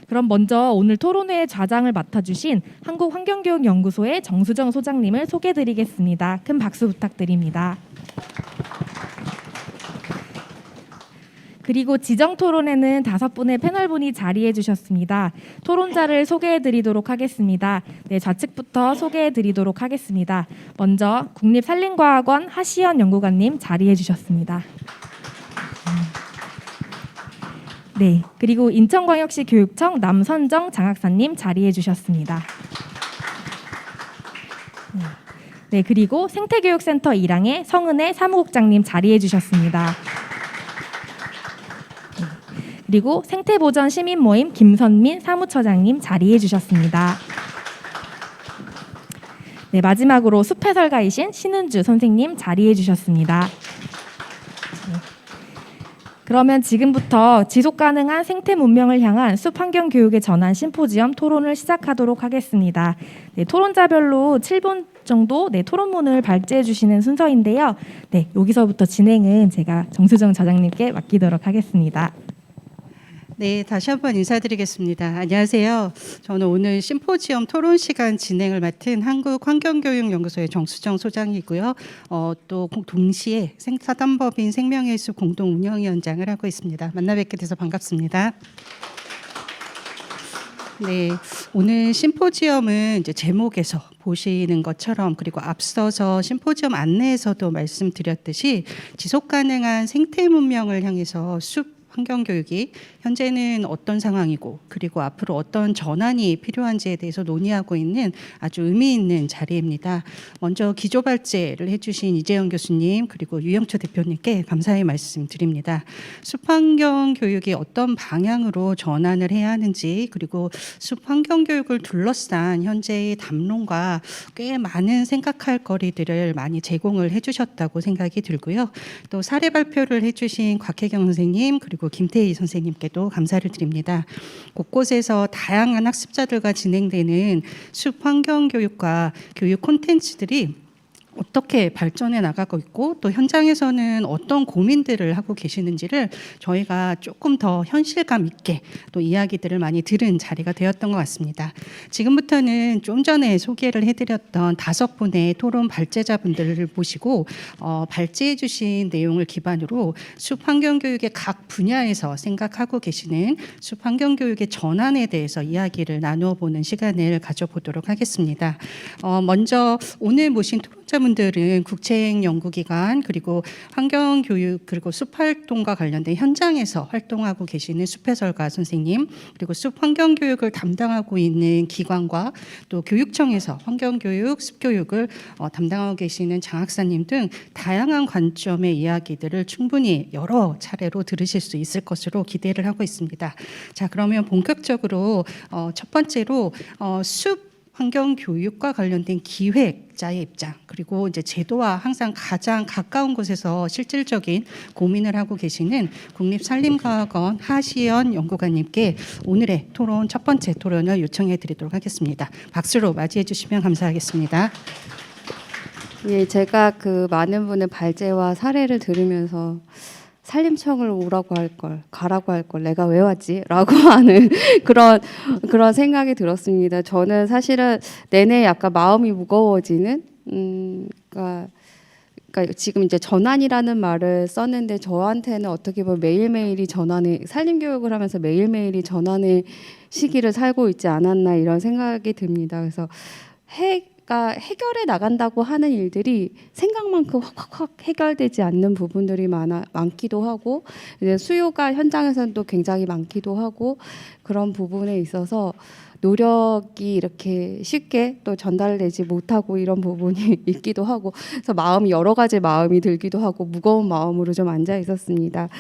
그럼 먼저 오늘 토론회 좌장을 맡아주신 한국환경교육연구소의 정수정 소장님을 소개드리겠습니다. 큰 박수 부탁드립니다. 그리고 지정 토론에는 5분의 패널분이 자리해 주셨습니다. 토론자를 소개해 드리도록 하겠습니다. 네, 좌측부터 소개해 드리도록 하겠습니다. 먼저 국립산림과학원 하시연 연구관님 자리해 주셨습니다. 네, 그리고 인천광역시 교육청 남선정 장학사님 자리해 주셨습니다. 네, 그리고 생태교육센터 1항의 성은혜 사무국장님 자리해 주셨습니다. 그리고 생태보전 시민모임 김선민 사무처장님 자리해 주셨습니다. 네, 마지막으로 숲해설가이신 신은주 선생님 자리해 주셨습니다. 그러면 지금부터 지속가능한 생태 문명을 향한 숲환경교육의 전환 심포지엄 토론을 시작하도록 하겠습니다. 네, 토론자별로 7분 정도 토론문을 발제해 주시는 순서인데요. 네, 여기서부터 진행은 제가 정수정 저장님께 맡기도록 하겠습니다. 네, 다시 한번 인사드리겠습니다. 안녕하세요. 저는 오늘 심포지엄 토론 시간 진행을 맡은 한국환경교육연구소의 정수정 소장이고요. 또 동시에 사단법인 생명의숲 공동운영위원장을 하고 있습니다. 만나 뵙게 돼서 반갑습니다. 네, 오늘 심포지엄은 이제 제목에서 보시는 것처럼 그리고 앞서서 심포지엄 안내에서도 말씀드렸듯이 지속가능한 생태 문명을 향해서 숲 환경교육이 현재는 어떤 상황이고 그리고 앞으로 어떤 전환이 필요한지에 대해서 논의하고 있는 아주 의미 있는 자리입니다. 먼저 기조 발제를 해주신 이재영 교수님 그리고 유영초 대표님께 감사의 말씀드립니다. 숲환경교육이 어떤 방향으로 전환을 해야 하는지 그리고 숲환경교육을 둘러싼 현재의 담론과 꽤 많은 생각할 거리들을 많이 제공을 해주셨다고 생각이 들고요. 또 사례 발표를 해주신 곽혜경 선생님 그리고 김태희 선생님께도 감사를 드립니다. 곳곳에서 다양한 학습자들과 진행되는 숲 환경 교육과 교육 콘텐츠들이 어떻게 발전해 나가고 있고 또 현장에서는 어떤 고민들을 하고 계시는지를 저희가 조금 더 현실감 있게 또 이야기들을 많이 들은 자리가 되었던 것 같습니다. 지금부터는 좀 전에 소개를 해드렸던 5분의 토론 발제자분들을 모시고 발제해 주신 내용을 기반으로 숲 환경교육의 각 분야에서 생각하고 계시는 숲 환경교육의 전환에 대해서 이야기를 나누어 보는 시간을 가져보도록 하겠습니다. 먼저 오늘 모신 토론자분들은 국책연구기관 그리고 환경교육 그리고 숲활동과 관련된 현장에서 활동하고 계시는 숲해설가 선생님 그리고 숲환경교육을 담당하고 있는 기관과 또 교육청에서 환경교육, 숲교육을 담당하고 계시는 장학사님 등 다양한 관점의 이야기들을 충분히 여러 차례로 들으실 수 있을 것으로 기대를 하고 있습니다. 자, 그러면 본격적으로 첫 번째로 숲 환경 교육과 관련된 기획자의 입장 그리고 이제 제도와 항상 가장 가까운 곳에서 실질적인 고민을 하고 계시는 국립산림과학원 하시연 연구관님께 오늘의 토론 첫 번째 토론을 요청해 드리도록 하겠습니다. 박수로 맞이해 주시면 감사하겠습니다. 예, 제가 그 많은 분의 발제와 사례를 들으면서 산림청을 오라고 할 걸, 가라고 할 걸, 내가 왜 왔지? 라고 하는 그런 생각이 들었습니다. 저는 사실은 내내 약간 마음이 무거워지는, 그러니까 지금 이제 전환이라는 말을 썼는데 저한테는 어떻게 보면 매일매일이 전환의, 산림교육을 하면서 매일매일이 전환의 시기를 살고 있지 않았나 이런 생각이 듭니다. 그래서 해결해 나간다고 하는 일들이 생각만큼 확 해결되지 않는 부분들이 많기도 하고 이제 수요가 현장에서는 또 굉장히 많기도 하고 그런 부분에 있어서 노력이 이렇게 쉽게 또 전달되지 못하고 이런 부분이 있기도 하고 그래서 마음이 여러 가지 마음이 들기도 하고 무거운 마음으로 좀 앉아 있었습니다.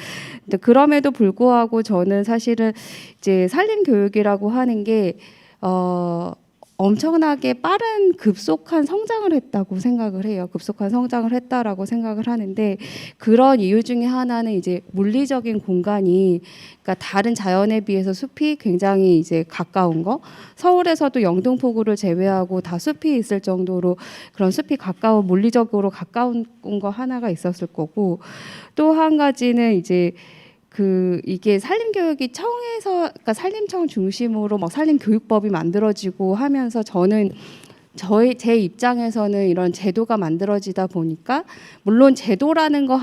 근데 그럼에도 불구하고 저는 사실은 이제 산림교육이라고 하는 게 엄청나게 빠른 급속한 성장을 했다고 생각을 해요. 급속한 성장을 했다라고 생각을 하는데 그런 이유 중에 하나는 이제 물리적인 공간이 그러니까 다른 자연에 비해서 숲이 굉장히 이제 가까운 거. 서울에서도 영등포구를 제외하고 다 숲이 있을 정도로 그런 숲이 가까운 물리적으로 가까운 거 하나가 있었을 거고 또 한 가지는 이제 이게 산림교육이 청에서 그러니까 산림청 중심으로 막 산림교육법이 만들어지고 하면서 저는 제 입장에서는 이런 제도가 만들어지다 보니까 물론 제도라는 거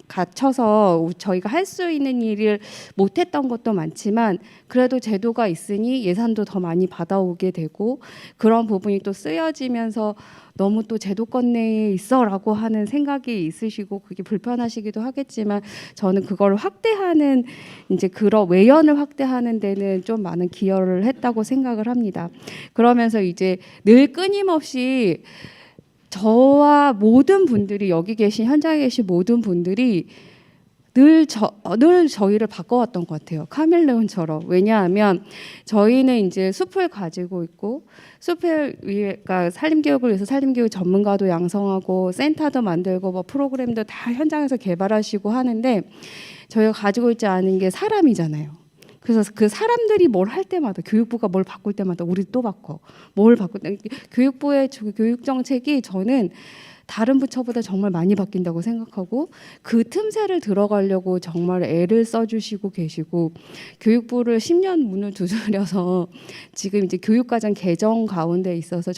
갖춰서 저희가 할 수 있는 일을 못했던 것도 많지만 그래도 제도가 있으니 예산도 더 많이 받아오게 되고 그런 부분이 또 쓰여지면서 너무 또 제도권 내에 있어라고 하는 생각이 있으시고 그게 불편하시기도 하겠지만 저는 그걸 확대하는 이제 그런 외연을 확대하는 데는 좀 많은 기여를 했다고 생각을 합니다. 그러면서 이제 늘 끊임없이 저와 모든 분들이 여기 계신 현장에 계신 모든 분들이 늘 저희를 바꿔왔던 것 같아요. 카멜레온처럼. 왜냐하면 저희는 이제 숲을 가지고 있고 숲을 위해 그러니까 산림교육을 위해서 산림교육 전문가도 양성하고 센터도 만들고 뭐 프로그램도 다 현장에서 개발하시고 하는데 저희가 가지고 있지 않은 게 사람이잖아요. 그래서 그 사람들이 뭘 할 때마다 교육부가 뭘 바꿀 때마다 우리 또 바꿔. 뭘 바꿀 때 교육부의 교육 정책이 저는 다른 부처보다 정말 많이 바뀐다고 생각하고 그 틈새를 들어가려고 정말 애를 써주시고 계시고 교육부를 10년 문을 두드려서 지금 이제 교육과정 개정 가운데 있어서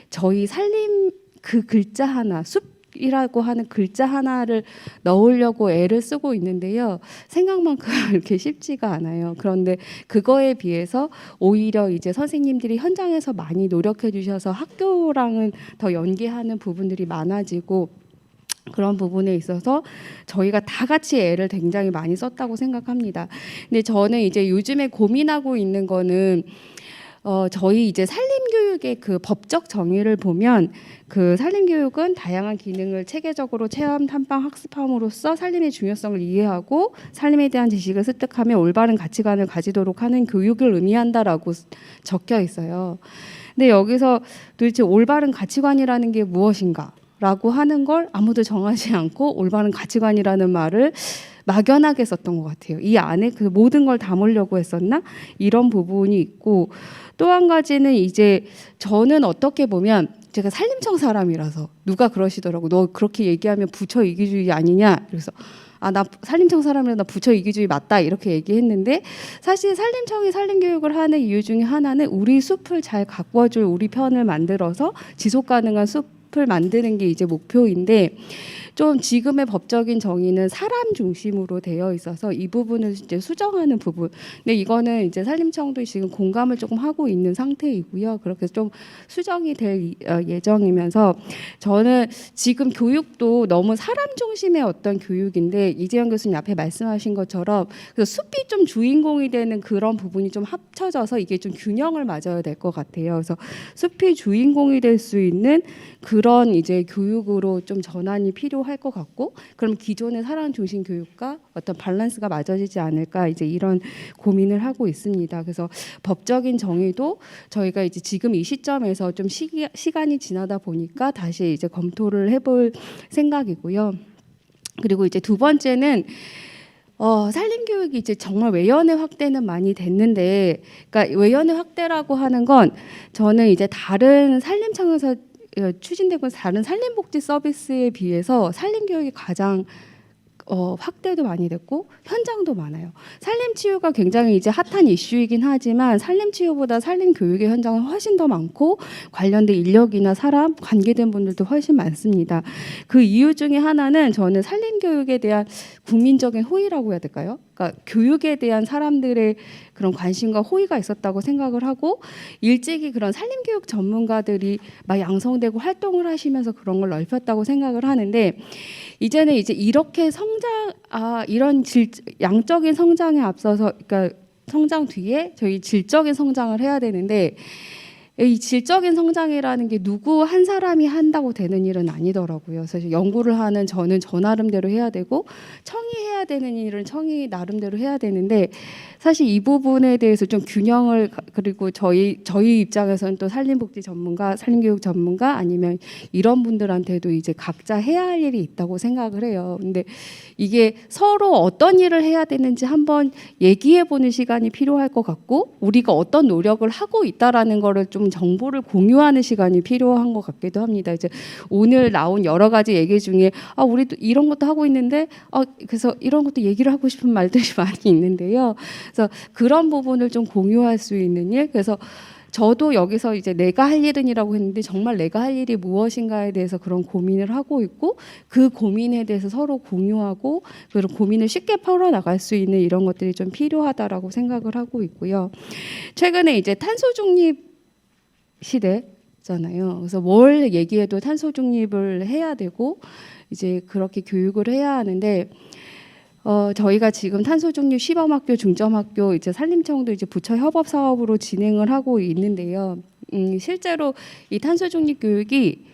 저희 살림 그 글자 하나 숲이라고 하는 글자 하나를 넣으려고 애를 쓰고 있는데요. 생각만큼 이렇게 쉽지가 않아요. 그런데 그거에 비해서 오히려 이제 선생님들이 현장에서 많이 노력해 주셔서 학교랑은 더 연계하는 부분들이 많아지고 그런 부분에 있어서 저희가 다 같이 애를 굉장히 많이 썼다고 생각합니다. 근데 저는 이제 요즘에 고민하고 있는 거는 저희 이제 산림교육의 그 법적 정의를 보면 그 산림교육은 다양한 기능을 체계적으로 체험, 탐방, 학습함으로써 산림의 중요성을 이해하고 산림에 대한 지식을 습득하며 올바른 가치관을 가지도록 하는 교육을 의미한다라고 적혀 있어요. 근데 여기서 도대체 올바른 가치관이라는 게 무엇인가? 라고 하는 걸 아무도 정하지 않고 올바른 가치관이라는 말을 막연하게 썼던 것 같아요. 이 안에 그 모든 걸 담으려고 했었나? 이런 부분이 있고 또 한 가지는 이제 저는 어떻게 보면 제가 산림청 사람이라서 누가 그러시더라고. 너 그렇게 얘기하면 부처 이기주의 아니냐? 그래서 나 산림청 사람이라 나 부처 이기주의 맞다 이렇게 얘기했는데 사실 산림청이 산림교육을 하는 이유 중에 하나는 우리 숲을 잘 가꿔줄 우리 편을 만들어서 지속가능한 숲을 만드는 게 이제 목표인데 좀 지금의 법적인 정의는 사람 중심으로 되어 있어서 이 부분을 이제 수정하는 부분. 근데 이거는 이제 산림청도 지금 공감을 조금 하고 있는 상태이고요. 그렇게 좀 수정이 될 예정이면서 저는 지금 교육도 너무 사람 중심의 어떤 교육인데 이재영 교수님 앞에 말씀하신 것처럼 그래서 숲이 좀 주인공이 되는 그런 부분이 좀 합쳐져서 이게 좀 균형을 맞아야 될 것 같아요. 그래서 숲이 주인공이 될 수 있는 그런 이제 교육으로 좀 전환이 필요할 것 같고 그럼 기존의 사람 중심 교육과 어떤 밸런스가 맞아지지 않을까 이제 이런 고민을 하고 있습니다. 그래서 법적인 정의도 저희가 이제 지금 이 시점에서 좀 시간이 지나다 보니까 다시 이제 검토를 해볼 생각이고요. 그리고 이제 두 번째는 산림교육이 이제 정말 외연의 확대는 많이 됐는데, 그러니까 외연의 확대라고 하는 건 저는 이제 다른 산림청에서 추진되고 다른 산림복지 서비스에 비해서 산림교육이 가장 확대도 많이 됐고 현장도 많아요. 산림치유가 굉장히 이제 핫한 이슈이긴 하지만 산림치유보다 산림교육의 현장은 훨씬 더 많고 관련된 인력이나 사람, 관계된 분들도 훨씬 많습니다. 그 이유 중에 하나는 저는 산림교육에 대한 국민적인 호의라고 해야 될까요? 그러니까 교육에 대한 사람들의 그런 관심과 호의가 있었다고 생각을 하고 일찍이 그런 산림교육 전문가들이 막 양성되고 활동을 하시면서 그런 걸 넓혔다고 생각을 하는데 이제는 이제 이렇게 이런 양적인 성장에 앞서서 그러니까 성장 뒤에 저희 질적인 성장을 해야 되는데 이 질적인 성장이라는 게 누구 한 사람이 한다고 되는 일은 아니더라고요. 그래서 연구를 하는 저는 저 나름대로 해야 되고 청이 해야 되는 일은 청이 나름대로 해야 되는데 사실 이 부분에 대해서 좀 균형을 그리고 저희 입장에서는 또 산림복지 전문가, 산림교육 전문가 아니면 이런 분들한테도 이제 각자 해야 할 일이 있다고 생각을 해요. 근데 이게 서로 어떤 일을 해야 되는지 한번 얘기해 보는 시간이 필요할 것 같고 우리가 어떤 노력을 하고 있다라는 거를 좀 좀 정보를 공유하는 시간이 필요한 것 같기도 합니다. 이제 오늘 나온 여러 가지 얘기 중에 우리도 이런 것도 하고 있는데 그래서 이런 것도 얘기를 하고 싶은 말들이 많이 있는데요. 그래서 그런 부분을 좀 공유할 수 있는 일. 그래서 저도 여기서 이제 내가 할 일은이라고 했는데 정말 내가 할 일이 무엇인가에 대해서 그런 고민을 하고 있고 그 고민에 대해서 서로 공유하고 그런 고민을 쉽게 풀어나갈 수 있는 이런 것들이 좀 필요하다라고 생각을 하고 있고요. 최근에 이제 탄소 중립 시대잖아요. 그래서 뭘 얘기해도 탄소 중립을 해야 되고 이제 그렇게 교육을 해야 하는데 저희가 지금 탄소중립 시범학교, 중점학교 이제 산림청도 이제 부처 협업 사업으로 진행을 하고 있는데요. 실제로 이 탄소중립 교육이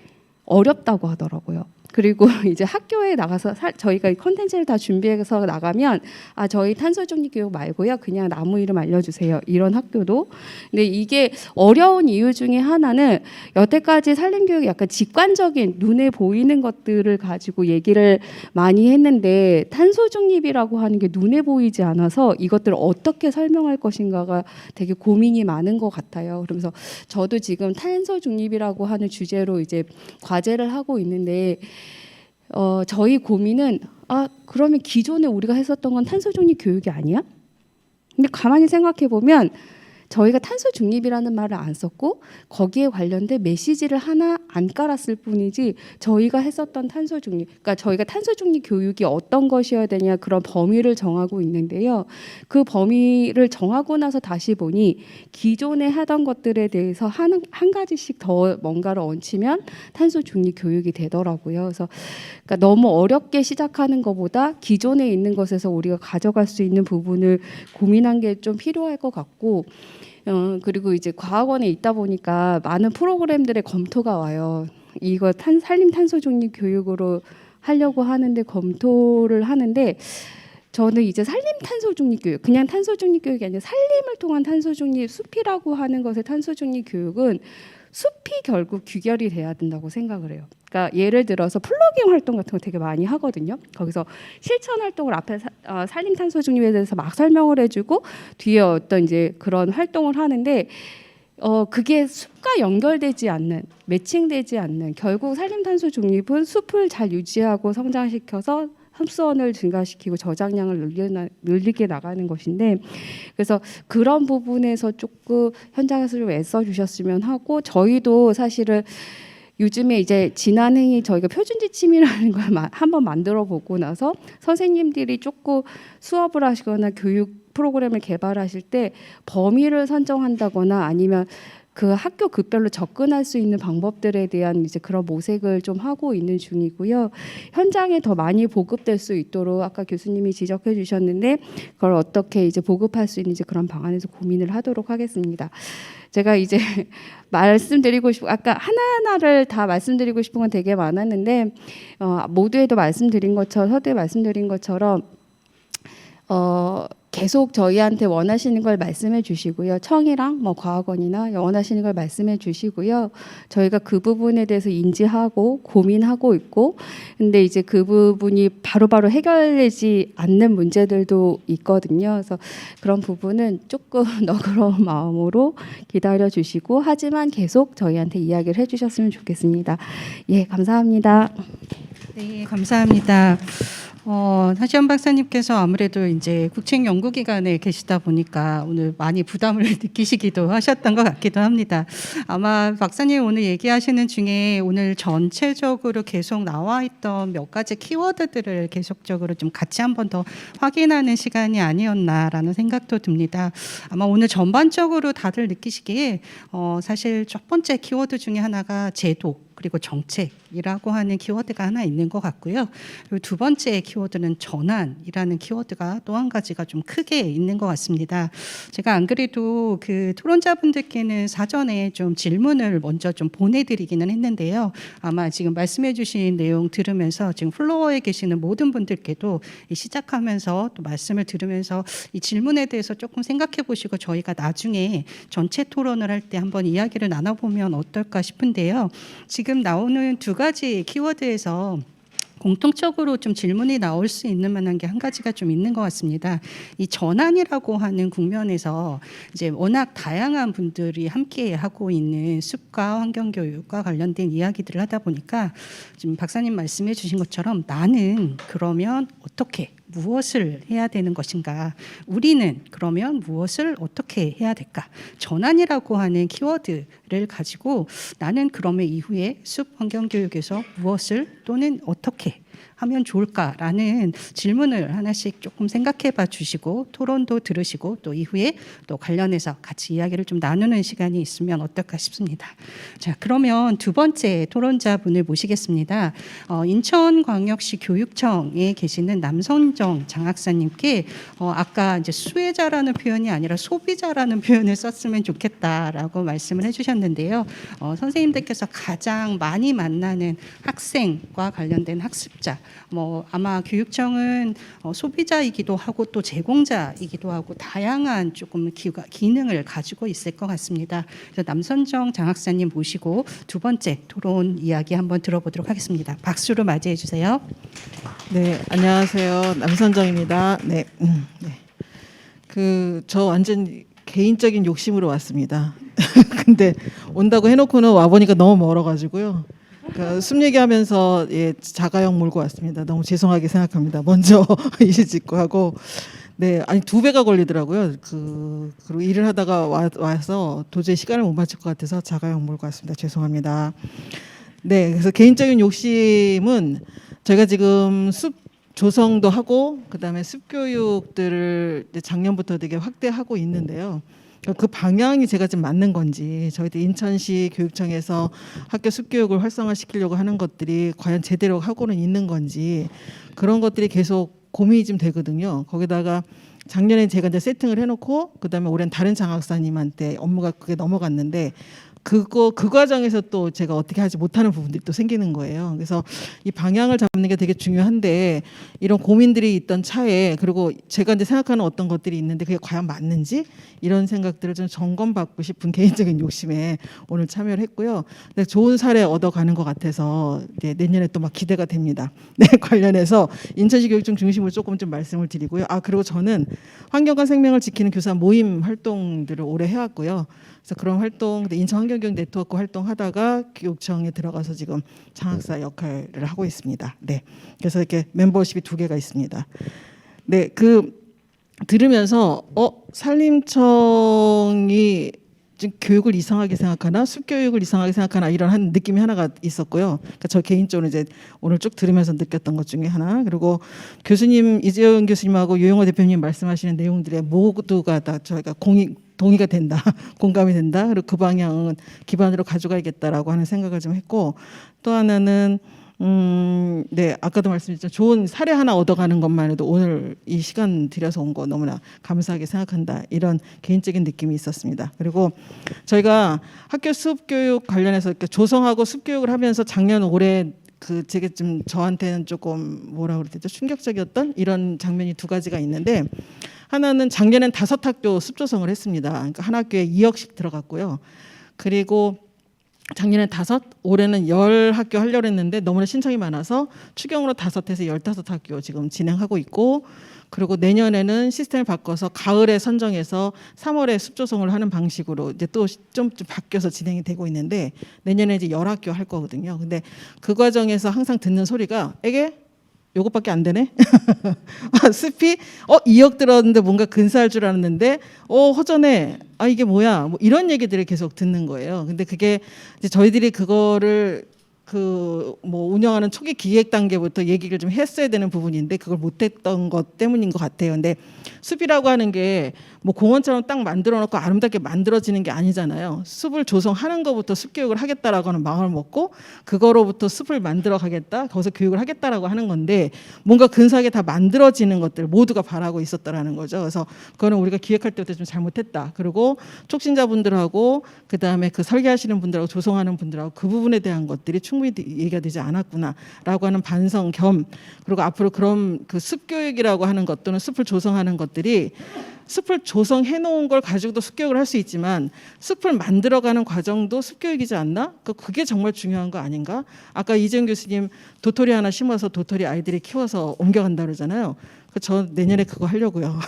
어렵다고 하더라고요. 그리고 이제 학교에 나가서 저희가 콘텐츠를 다 준비해서 나가면 저희 탄소중립 교육 말고요, 그냥 나무 이름 알려주세요, 이런 학교도. 근데 이게 어려운 이유 중에 하나는 여태까지 산림교육이 약간 직관적인 눈에 보이는 것들을 가지고 얘기를 많이 했는데 탄소중립이라고 하는 게 눈에 보이지 않아서 이것들을 어떻게 설명할 것인가가 되게 고민이 많은 것 같아요. 그러면서 저도 지금 탄소중립이라고 하는 주제로 이제 과제를 하고 있는데 저희 고민은 그러면 기존에 우리가 했었던 건 탄소 중립 교육이 아니야? 근데 가만히 생각해 보면 저희가 탄소 중립이라는 말을 안 썼고 거기에 관련된 메시지를 하나 안 깔았을 뿐이지 저희가 했었던 탄소 중립, 그러니까 저희가 탄소 중립 교육이 어떤 것이어야 되냐 그런 범위를 정하고 있는데요. 그 범위를 정하고 나서 다시 보니 기존에 하던 것들에 대해서 한 가지씩 더 뭔가를 얹히면 탄소 중립 교육이 되더라고요. 그래서 그러니까 너무 어렵게 시작하는 것보다 기존에 있는 것에서 우리가 가져갈 수 있는 부분을 고민한 게 좀 필요할 것 같고 그리고 이제 과학원에 있다 보니까 많은 프로그램들의 검토가 와요. 이거 산림 탄소 중립 교육으로 하려고 하는데 검토를 하는데 저는 이제 산림 탄소 중립 교육, 그냥 탄소 중립 교육이 아니라 산림을 통한 탄소 중립, 숲이라고 하는 것의 탄소 중립 교육은 숲이 결국 규결이 돼야 된다고 생각을 해요. 그러니까 예를 들어서 플로깅 활동 같은 거 되게 많이 하거든요. 거기서 실천 활동을 앞에 산림 탄소 중립에 대해서 막 설명을 해주고 뒤에 어떤 이제 그런 활동을 하는데 그게 숲과 연결되지 않는, 매칭되지 않는, 결국 산림 탄소 중립은 숲을 잘 유지하고 성장시켜서 흡수원을 증가시키고 저장량을 늘리게 나가는 것인데, 그래서 그런 부분에서 조금 현장에서 좀 애써 주셨으면 하고, 저희도 사실은 요즘에 이제 지난 행위 저희가 표준 지침이라는 걸 한번 만들어 보고 나서 선생님들이 조금 수업을 하시거나 교육 프로그램을 개발하실 때 범위를 선정한다거나 아니면 그 학교 급별로 접근할 수 있는 방법들에 대한 이제 그런 모색을 좀 하고 있는 중이고요. 현장에 더 많이 보급될 수 있도록 아까 교수님이 지적해 주셨는데 그걸 어떻게 이제 보급할 수 있는지 그런 방안에서 고민을 하도록 하겠습니다. 제가 이제 말씀드리고 싶고 아까 하나하나를 다 말씀드리고 싶은 건 되게 많았는데 모두에도 말씀드린 것처럼 서두에 말씀드린 것처럼 계속 저희한테 원하시는 걸 말씀해 주시고요. 청이랑 뭐 과학원이나 원하시는 걸 말씀해 주시고요. 저희가 그 부분에 대해서 인지하고 고민하고 있고, 근데 이제 그 부분이 바로바로 해결되지 않는 문제들도 있거든요. 그래서 그런 부분은 조금 너그러운 마음으로 기다려 주시고, 하지만 계속 저희한테 이야기를 해 주셨으면 좋겠습니다. 예, 감사합니다. 네, 감사합니다. 하시연 박사님께서 아무래도 이제 국책연구기관에 계시다 보니까 오늘 많이 부담을 느끼시기도 하셨던 것 같기도 합니다. 아마 박사님 오늘 얘기하시는 중에 오늘 전체적으로 계속 나와 있던 몇 가지 키워드들을 계속적으로 좀 같이 한 번 더 확인하는 시간이 아니었나라는 생각도 듭니다. 아마 오늘 전반적으로 다들 느끼시기에 사실 첫 번째 키워드 중에 하나가 제도 그리고 정책이라고 하는 키워드가 하나 있는 것 같고요. 그리고 두 번째 키워드는 전환이라는 키워드가 또 한 가지가 좀 크게 있는 것 같습니다. 제가 안 그래도 그 토론자분들께는 사전에 좀 질문을 먼저 좀 보내드리기는 했는데요. 아마 지금 말씀해주신 내용 들으면서 지금 플로어에 계시는 모든 분들께도 시작하면서 또 말씀을 들으면서 이 질문에 대해서 조금 생각해 보시고 저희가 나중에 전체 토론을 할 때 한번 이야기를 나눠보면 어떨까 싶은데요. 지금 나오는 두 가지 키워드에서 공통적으로 좀 질문이 나올 수 있는 만한 게 한 가지가 좀 있는 것 같습니다. 이 전환이라고 하는 국면에서 이제 워낙 다양한 분들이 함께 하고 있는 숲과 환경교육과 관련된 이야기들을 하다 보니까 지금 박사님 말씀해 주신 것처럼 나는 그러면 어떻게 무엇을 해야 되는 것인가? 우리는 그러면 무엇을 어떻게 해야 될까? 전환이라고 하는 키워드를 가지고 나는 그러면 이후에 숲 환경교육에서 무엇을 또는 어떻게 하면 좋을까라는 질문을 하나씩 조금 생각해 봐 주시고 토론도 들으시고 또 이후에 또 관련해서 같이 이야기를 좀 나누는 시간이 있으면 어떨까 싶습니다. 자, 그러면 두 번째 토론자분을 모시겠습니다. 인천광역시 교육청에 계시는 남선정 장학사님께 아까 이제 수혜자라는 표현이 아니라 소비자라는 표현을 썼으면 좋겠다라고 말씀을 해주셨는데요. 선생님들께서 가장 많이 만나는 학생과 관련된 학습자, 아마 교육청은 소비자이기도 하고 또 제공자이기도 하고 다양한 조금 기능을 가지고 있을 것 같습니다. 그래서 남선정 장학사님 모시고 두 번째 토론 이야기 한번 들어보도록 하겠습니다. 박수로 맞이해 주세요. 네, 안녕하세요. 남선정입니다. 네, 저 완전 개인적인 욕심으로 왔습니다. 근데 온다고 해놓고는 와보니까 너무 멀어가지고요. 그러니까 숲 얘기하면서 자가용 몰고 왔습니다. 너무 죄송하게 생각합니다. 먼저 일 짓고 하고, 네, 아니 2배가 걸리더라고요. 그리고 일을 하다가 와서 도저히 시간을 못 맞출 것 같아서 자가용 몰고 왔습니다. 죄송합니다. 네, 그래서 개인적인 욕심은 저희가 지금 숲 조성도 하고 그다음에 숲 교육들을 작년부터 되게 확대하고 있는데요. 그 방향이 제가 좀 맞는 건지 저희들 인천시 교육청에서 학교 숲교육을 활성화시키려고 하는 것들이 과연 제대로 하고는 있는 건지 그런 것들이 계속 고민이 좀 되거든요. 거기다가 작년에 제가 이제 세팅을 해놓고 그다음에 올해는 다른 장학사님한테 업무가 그게 넘어갔는데 그 과정에서 또 제가 어떻게 하지 못하는 부분들이 또 생기는 거예요. 그래서 이 방향을 잡는 게 되게 중요한데 이런 고민들이 있던 차에 그리고 제가 이제 생각하는 어떤 것들이 있는데 그게 과연 맞는지 이런 생각들을 좀 점검받고 싶은 개인적인 욕심에 오늘 참여를 했고요. 근데 좋은 사례 얻어가는 것 같아서 내년에 또 막 기대가 됩니다. 네, 관련해서 인천시 교육청 중심으로 조금 좀 말씀을 드리고요. 그리고 저는 환경과 생명을 지키는 교사 모임 활동들을 오래 해왔고요. 그래서 그런 활동, 인천 환경교육 네트워크 활동하다가 교육청에 들어가서 지금 장학사 역할을 하고 있습니다. 네, 그래서 이렇게 멤버십이 2개가 있습니다. 네, 들으면서 산림청이 지금 교육을 이상하게 생각하나, 숲교육을 이상하게 생각하나 이런 한 느낌이 하나가 있었고요. 그러니까 저 개인적으로 이제 오늘 쭉 들으면서 느꼈던 것 중에 하나. 그리고 교수님 이재용 교수님하고 유영호 대표님 말씀하시는 내용들의 모두가 다 저희가 동의가 된다, 공감이 된다. 그리고 그 방향은 기반으로 가져가야겠다라고 하는 생각을 좀 했고 또 하나는 네, 아까도 말씀드렸지만 좋은 사례 하나 얻어가는 것만 해도 오늘 이 시간 들여서 온 거 너무나 감사하게 생각한다. 이런 개인적인 느낌이 있었습니다. 그리고 저희가 학교 숲교육 관련해서 이렇게 조성하고 숲교육을 하면서 작년 올해 제게 좀 저한테는 조금 뭐라 그래야 되죠? 충격적이었던 이런 장면이 2가지가 있는데 하나는 작년엔 5학교 숲 조성을 했습니다. 그러니까 한 학교에 2억씩 들어갔고요. 그리고 작년에 5, 올해는 10학교 하려고 했는데 너무나 신청이 많아서 추경으로 5에서 15학교 지금 진행하고 있고 그리고 내년에는 시스템을 바꿔서 가을에 선정해서 3월에 숲 조성을 하는 방식으로 이제 또 좀 바뀌어서 진행이 되고 있는데 내년에 이제 10학교 할 거거든요. 근데 그 과정에서 항상 듣는 소리가 이게 요것밖에 안 되네. 숲이 2억 들었는데 뭔가 근사할 줄 알았는데 허전해. 이게 뭐야? 뭐 이런 얘기들을 계속 듣는 거예요. 근데 그게 이제 저희들이 그거를 운영하는 초기 기획 단계부터 얘기를 좀 했어야 되는 부분인데 그걸 못했던 것 때문인 것 같아요. 근데 숲이라고 하는 게 뭐 공원처럼 딱 만들어 놓고 아름답게 만들어지는 게 아니잖아요. 숲을 조성하는 것부터 숲 교육을 하겠다라고 하는 마음을 먹고 그거로부터 숲을 만들어 가겠다, 거기서 교육을 하겠다라고 하는 건데 뭔가 근사하게 다 만들어지는 것들 모두가 바라고 있었다라는 거죠. 그래서 그거는 우리가 기획할 때부터 좀 잘못했다. 그리고 촉진자분들하고 그다음에 그 설계하시는 분들하고 조성하는 분들하고 그 부분에 대한 것들이 충분히 얘기가 되지 않았구나라고 하는 반성 겸 그리고 앞으로 그런 그 숲 교육이라고 하는 것 또는 숲을 조성하는 것들이 숲을 조성해 놓은 걸 가지고도 숲교육을 할 수 있지만 숲을 만들어가는 과정도 숲교육이지 않나? 그게 정말 중요한 거 아닌가? 아까 이재용 교수님 도토리 하나 심어서 도토리 아이들이 키워서 옮겨간다 그러잖아요. 저 내년에 그거 하려고요.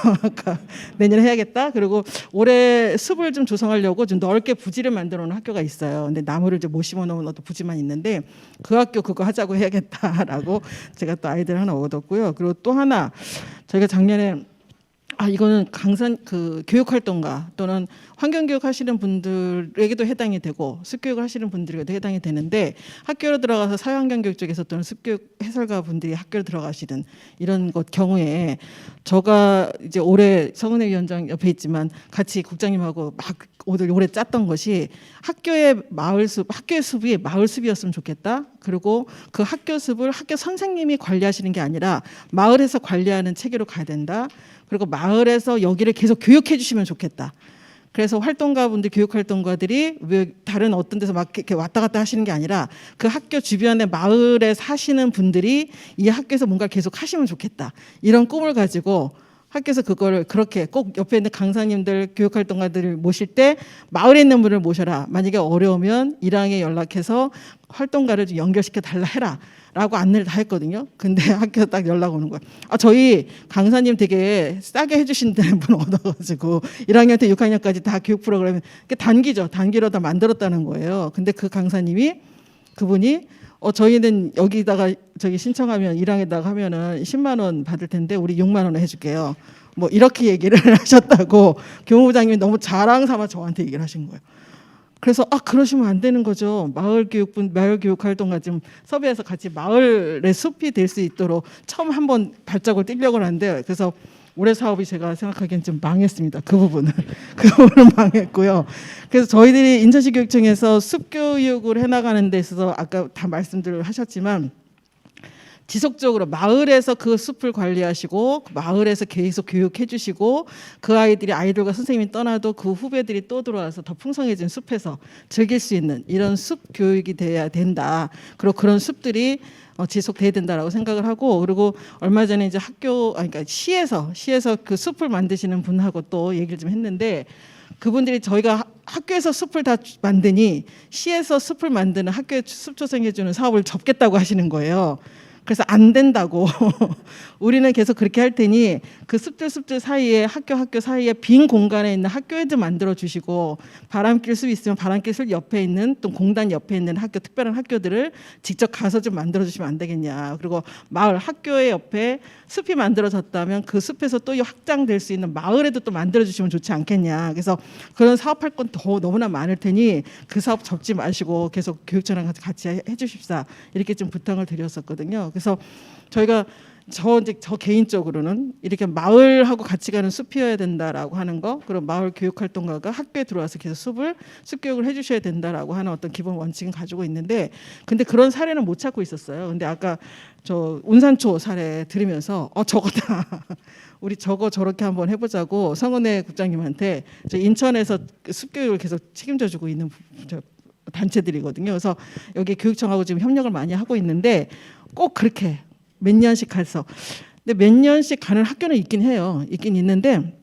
내년에 해야겠다. 그리고 올해 숲을 좀 조성하려고 좀 넓게 부지를 만들어 놓은 학교가 있어요. 근데 나무를 이제 못 심어 놓은 어떤 부지만 있는데 그 학교 그거 하자고 해야겠다라고 제가 또 아이디어를 하나 얻었고요. 그리고 또 하나 저희가 작년에 이거는 강산 교육활동가 또는 환경교육 하시는 분들에게도 해당이 되고 숲교육을 하시는 분들에게도 해당이 되는데 학교로 들어가서 사회환경교육 쪽에서 또는 숲교육 해설가 분들이 학교로 들어가시는 이런 것 경우에 제가 이제 올해 성은혜 위원장 옆에 있지만 같이 국장님하고 막 올해 짰던 것이 학교의 학교의 숲이 마을 숲이었으면 좋겠다. 그리고 그 학교 숲을 학교 선생님이 관리하시는 게 아니라 마을에서 관리하는 체계로 가야 된다. 그리고 마을에서 여기를 계속 교육해 주시면 좋겠다. 그래서 활동가분들, 교육활동가들이 왜 다른 어떤 데서 막 이렇게 왔다 갔다 하시는 게 아니라 그 학교 주변에 마을에 사시는 분들이 이 학교에서 뭔가 계속 하시면 좋겠다. 이런 꿈을 가지고 학교에서 그거를 그렇게 꼭 옆에 있는 강사님들, 교육활동가들을 모실 때 마을에 있는 분을 모셔라. 만약에 어려우면 1항에 연락해서 활동가를 좀 연결시켜 달라 해라. 라고 안내를 다 했거든요. 근데 학교에 딱 연락 오는 거야. 저희 강사님 되게 싸게 해주신다는 분 얻어가지고 1학년부터 6학년까지 다 교육 프로그램 단기죠. 단기로 다 만들었다는 거예요. 근데 그 강사님이 그분이 저희는 여기다가 저기 신청하면 1항에다가 하면은 10만 원 받을 텐데 우리 6만 원에 해줄게요. 뭐 이렇게 얘기를 하셨다고 교무부장님이 너무 자랑 삼아 저한테 얘기를 하신 거예요. 그래서 그러시면 안 되는 거죠. 마을 교육 활동가 좀 섭외해서 같이 마을의 숲이 될 수 있도록 처음 한번 발작을 뛰려고 하는데 그래서 올해 사업이 제가 생각하기엔 좀 망했습니다. 그 부분은 망했고요. 그래서 저희들이 인천시 교육청에서 숲 교육을 해나가는 데 있어서 아까 다 말씀들 하셨지만 지속적으로 마을에서 그 숲을 관리하시고 마을에서 계속 교육해 주시고 그 아이들과 선생님이 떠나도 그 후배들이 또 들어와서 더 풍성해진 숲에서 즐길 수 있는 이런 숲 교육이 돼야 된다. 그리고 그런 숲들이 지속돼야 된다라고 생각을 하고 그리고 얼마 전에 이제 그러니까 시에서 그 숲을 만드시는 분하고 또 얘기를 좀 했는데 그분들이 저희가 학교에서 숲을 다 만드니 시에서 숲을 만드는 학교에 숲 조성해주는 사업을 접겠다고 하시는 거예요. 그래서 안 된다고 우리는 계속 그렇게 할 테니 그 숲들 사이에 학교 사이에 빈 공간에 있는 학교에도 만들어 주시고 바람길 숲이 있으면 바람길 숲 옆에 있는 또 공단 옆에 있는 특별한 학교들을 직접 가서 좀 만들어 주시면 안 되겠냐. 그리고 마을 학교의 옆에 숲이 만들어졌다면 그 숲에서 또 확장될 수 있는 마을에도 또 만들어 주시면 좋지 않겠냐. 그래서 그런 사업할 건 더 너무나 많을 테니 그 사업 접지 마시고 계속 교육청이랑 같이 해주십사 이렇게 좀 부탁을 드렸었거든요. 그래서 저희가 저 개인적으로는 이렇게 마을하고 같이 가는 숲이어야 된다라고 하는 거, 그리고 마을 교육활동가가 학교에 들어와서 계속 숲 교육을 해주셔야 된다라고 하는 어떤 기본 원칙은 가지고 있는데, 근데 그런 사례는 못 찾고 있었어요. 근데 아까 저 운산초 사례 들으면서 저거다. 우리 저렇게 한번 해보자고 성은혜 국장님한테 저 인천에서 숲 교육을 계속 책임져주고 있는 단체들이거든요. 그래서 여기 교육청하고 지금 협력을 많이 하고 있는데 꼭 그렇게 몇 년씩 가서, 근데 몇 년씩 가는 학교는 있긴 해요. 있긴 있는데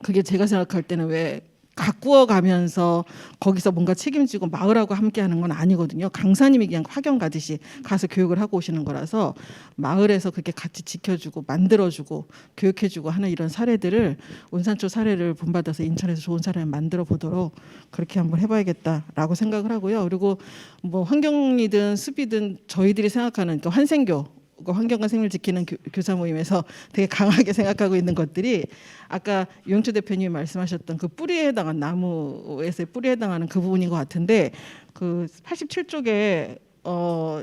그게 제가 생각할 때는 왜 가꾸어 가면서 거기서 뭔가 책임지고 마을하고 함께하는 건 아니거든요. 강사님이 그냥 학연 가듯이 가서 교육을 하고 오시는 거라서 마을에서 그렇게 같이 지켜주고 만들어주고 교육해주고 하는 이런 사례들을 운산초 사례를 본받아서 인천에서 좋은 사례를 만들어 보도록 그렇게 한번 해봐야겠다라고 생각을 하고요. 그리고 뭐 환경이든 숲이든 저희들이 생각하는 그 환생교, 환경과 생명을 지키는 교사 모임에서 되게 강하게 생각하고 있는 것들이 아까 유영철 대표님이 말씀하셨던 그 뿌리에 해당한 나무에서의 뿌리에 해당하는 그 부분인 것 같은데, 그 87쪽에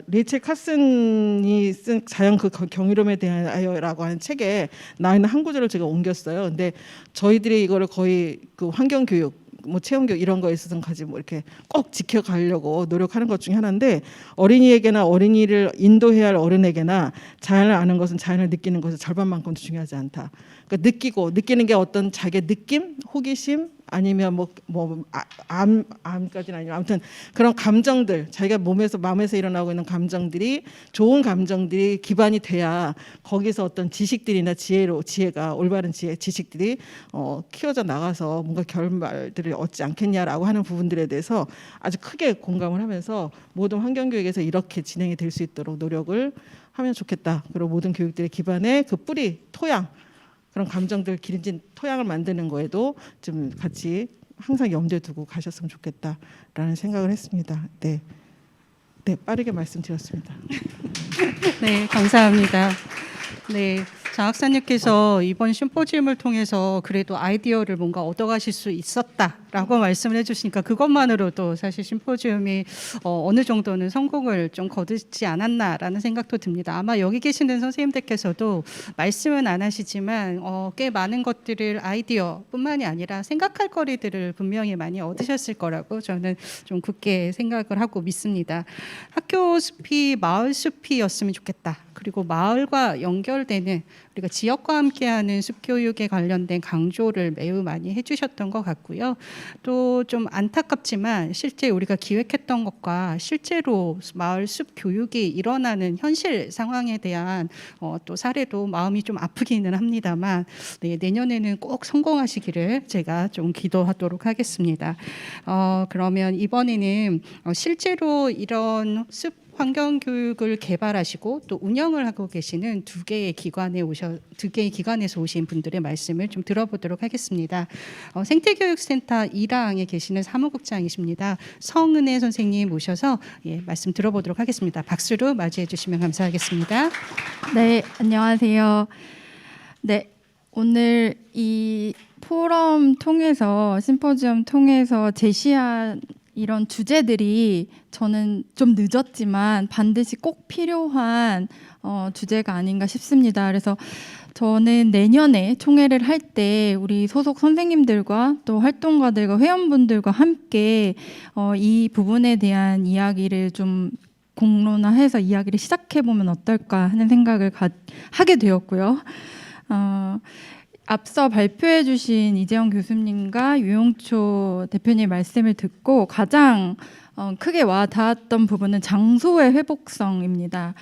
레이첼 카슨이 쓴 자연 그 경이로움에 대하여라고 하는 책에 나와 있는 한 구절을 제가 옮겼어요. 근데 저희들이 이거를 거의 그 환경 교육, 뭐 체험교육 이런 거에 있어서는 가지 뭐 이렇게 꼭 지켜가려고 노력하는 것 중에 하나인데, 어린이에게나 어린이를 인도해야 할 어른에게나 자연을 아는 것은 자연을 느끼는 것의 절반만큼도 중요하지 않다. 그러니까 느끼는 게 어떤 자기의 느낌, 호기심, 아니면 암까지는 아니고 아무튼 그런 감정들, 자기가 마음에서 일어나고 있는 감정들이 좋은 감정들이 기반이 돼야 거기서 어떤 지식들이나 지혜가 올바른 지식들이 키워져 나가서 뭔가 결말들을 얻지 않겠냐라고 하는 부분들에 대해서 아주 크게 공감을 하면서 모든 환경교육에서 이렇게 진행이 될 수 있도록 노력을 하면 좋겠다. 그리고 모든 교육들의 기반에 그 뿌리, 토양, 그런 감정들 기름진 토양을 만드는 거에도 좀 같이 항상 염두에 두고 가셨으면 좋겠다라는 생각을 했습니다. 네, 빠르게 말씀드렸습니다. 네, 감사합니다. 네, 장 학사님께서 이번 심포지움을 통해서 그래도 아이디어를 뭔가 얻어가실 수 있었다라고 말씀을 해주시니까 그것만으로도 사실 심포지움이 어느 정도는 성공을 좀 거두지 않았나라는 생각도 듭니다. 아마 여기 계시는 선생님들께서도 말씀은 안 하시지만 꽤 많은 것들을 아이디어뿐만이 아니라 생각할 거리들을 분명히 많이 얻으셨을 거라고 저는 좀 굳게 생각을 하고 믿습니다. 학교 숲이 마을 숲이었으면 좋겠다. 그리고 마을과 연결되는 우리가 지역과 함께하는 숲교육에 관련된 강조를 매우 많이 해주셨던 것 같고요. 또 좀 안타깝지만 실제 우리가 기획했던 것과 실제로 마을 숲 교육이 일어나는 현실 상황에 대한 또 사례도 마음이 좀 아프기는 합니다만 네, 내년에는 꼭 성공하시기를 제가 좀 기도하도록 하겠습니다. 그러면 이번에는 실제로 이런 숲 환경교육을 개발하시고 또 운영을 하고 계시는 두 개의 기관에서 오신 분들의 말씀을 좀 들어보도록 하겠습니다. 생태교육센터 1항에 계시는 사무국장이십니다. 성은혜 선생님 모셔서 말씀 들어보도록 하겠습니다. 박수로 맞이해 주시면 감사하겠습니다. 네, 안녕하세요. 네, 오늘 이 포럼 통해서 심포지엄 통해서 제시한 이런 주제들이 저는 좀 늦었지만 반드시 꼭 필요한 주제가 아닌가 싶습니다. 그래서 저는 내년에 총회를 할 때 우리 소속 선생님들과 또 활동가들과 회원분들과 함께 이 부분에 대한 이야기를 좀 공론화해서 이야기를 시작해 보면 어떨까 하는 생각을 하게 되었고요. 앞서 발표해 주신 이재영 교수님과 유용초 대표님 말씀을 듣고 가장 크게 와 닿았던 부분은 장소의 회복성입니다.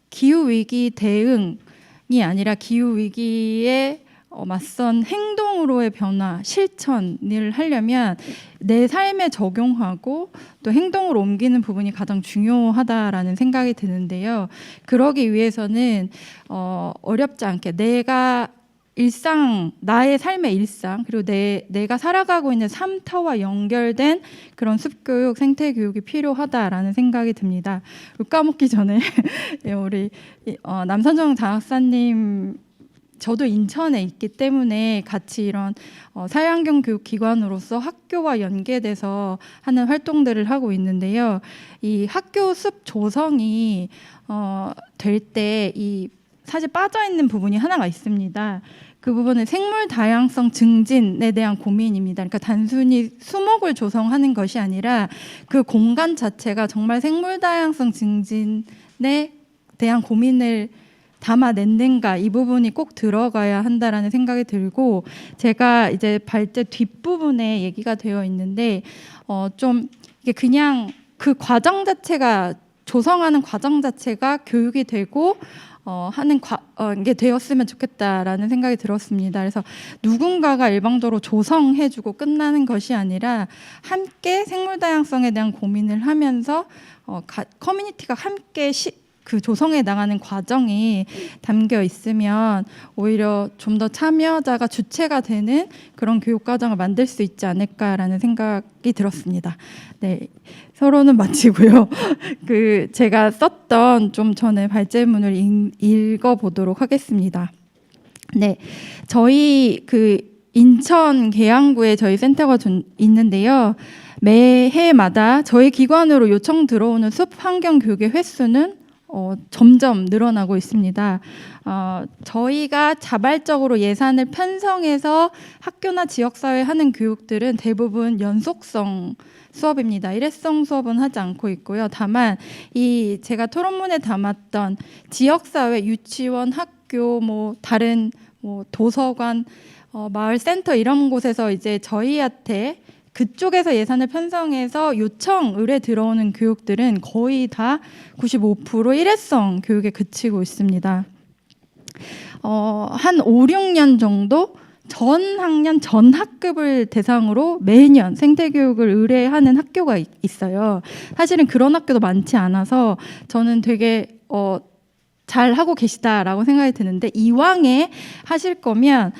기후위기 대응이 아니라 기후위기에 맞선 행동으로의 변화, 실천을 하려면 내 삶에 적용하고 또 행동으로 옮기는 부분이 가장 중요하다라는 생각이 드는데요. 그러기 위해서는 어렵지 않게 나의 삶의 일상 그리고 내가 살아가고 있는 삶터와 연결된 그런 숲교육, 생태교육이 필요하다라는 생각이 듭니다. 까먹기 전에 우리 남선정 장학사님 저도 인천에 있기 때문에 같이 이런 사회환경교육기관으로서 학교와 연계돼서 하는 활동들을 하고 있는데요. 이 학교 숲 조성이 될 때 이 사실 빠져있는 부분이 하나가 있습니다. 그 부분은 생물 다양성 증진에 대한 고민입니다. 그러니까 단순히 수목을 조성하는 것이 아니라 그 공간 자체가 정말 생물 다양성 증진에 대한 고민을 담아냈는가 이 부분이 꼭 들어가야 한다라는 생각이 들고 제가 이제 발제 뒷부분에 얘기가 되어 있는데 좀 이게 그냥 그 과정 자체가 조성하는 과정 자체가 교육이 되고 하는 게 되었으면 좋겠다라는 생각이 들었습니다. 그래서 누군가가 일방적으로 조성해주고 끝나는 것이 아니라 함께 생물 다양성에 대한 고민을 하면서 커뮤니티가 함께 그 조성해 나가는 과정이 담겨 있으면 오히려 좀 더 참여자가 주체가 되는 그런 교육 과정을 만들 수 있지 않을까라는 생각이 들었습니다. 네, 서로는 마치고요. 제가 썼던 좀 전에 발제문을 읽어보도록 하겠습니다. 네, 저희 인천 계양구에 저희 센터가 있는데요. 매해마다 저희 기관으로 요청 들어오는 숲 환경 교육의 횟수는 점점 늘어나고 있습니다. 저희가 자발적으로 예산을 편성해서 학교나 지역사회에 하는 교육들은 대부분 연속성 수업입니다. 일회성 수업은 하지 않고 있고요. 다만 제가 토론문에 담았던 지역사회, 유치원, 학교, 다른 뭐 도서관, 마을 센터 이런 곳에서 이제 저희한테 그쪽에서 예산을 편성해서 요청 의뢰 들어오는 교육들은 거의 다 95% 일회성 교육에 그치고 있습니다. 한 5, 6년 정도 전 학년 전 학급을 대상으로 매년 생태교육을 의뢰하는 학교가 있어요. 사실은 그런 학교도 많지 않아서 저는 되게 잘 하고 계시다라고 생각이 드는데, 이왕에 하실 거면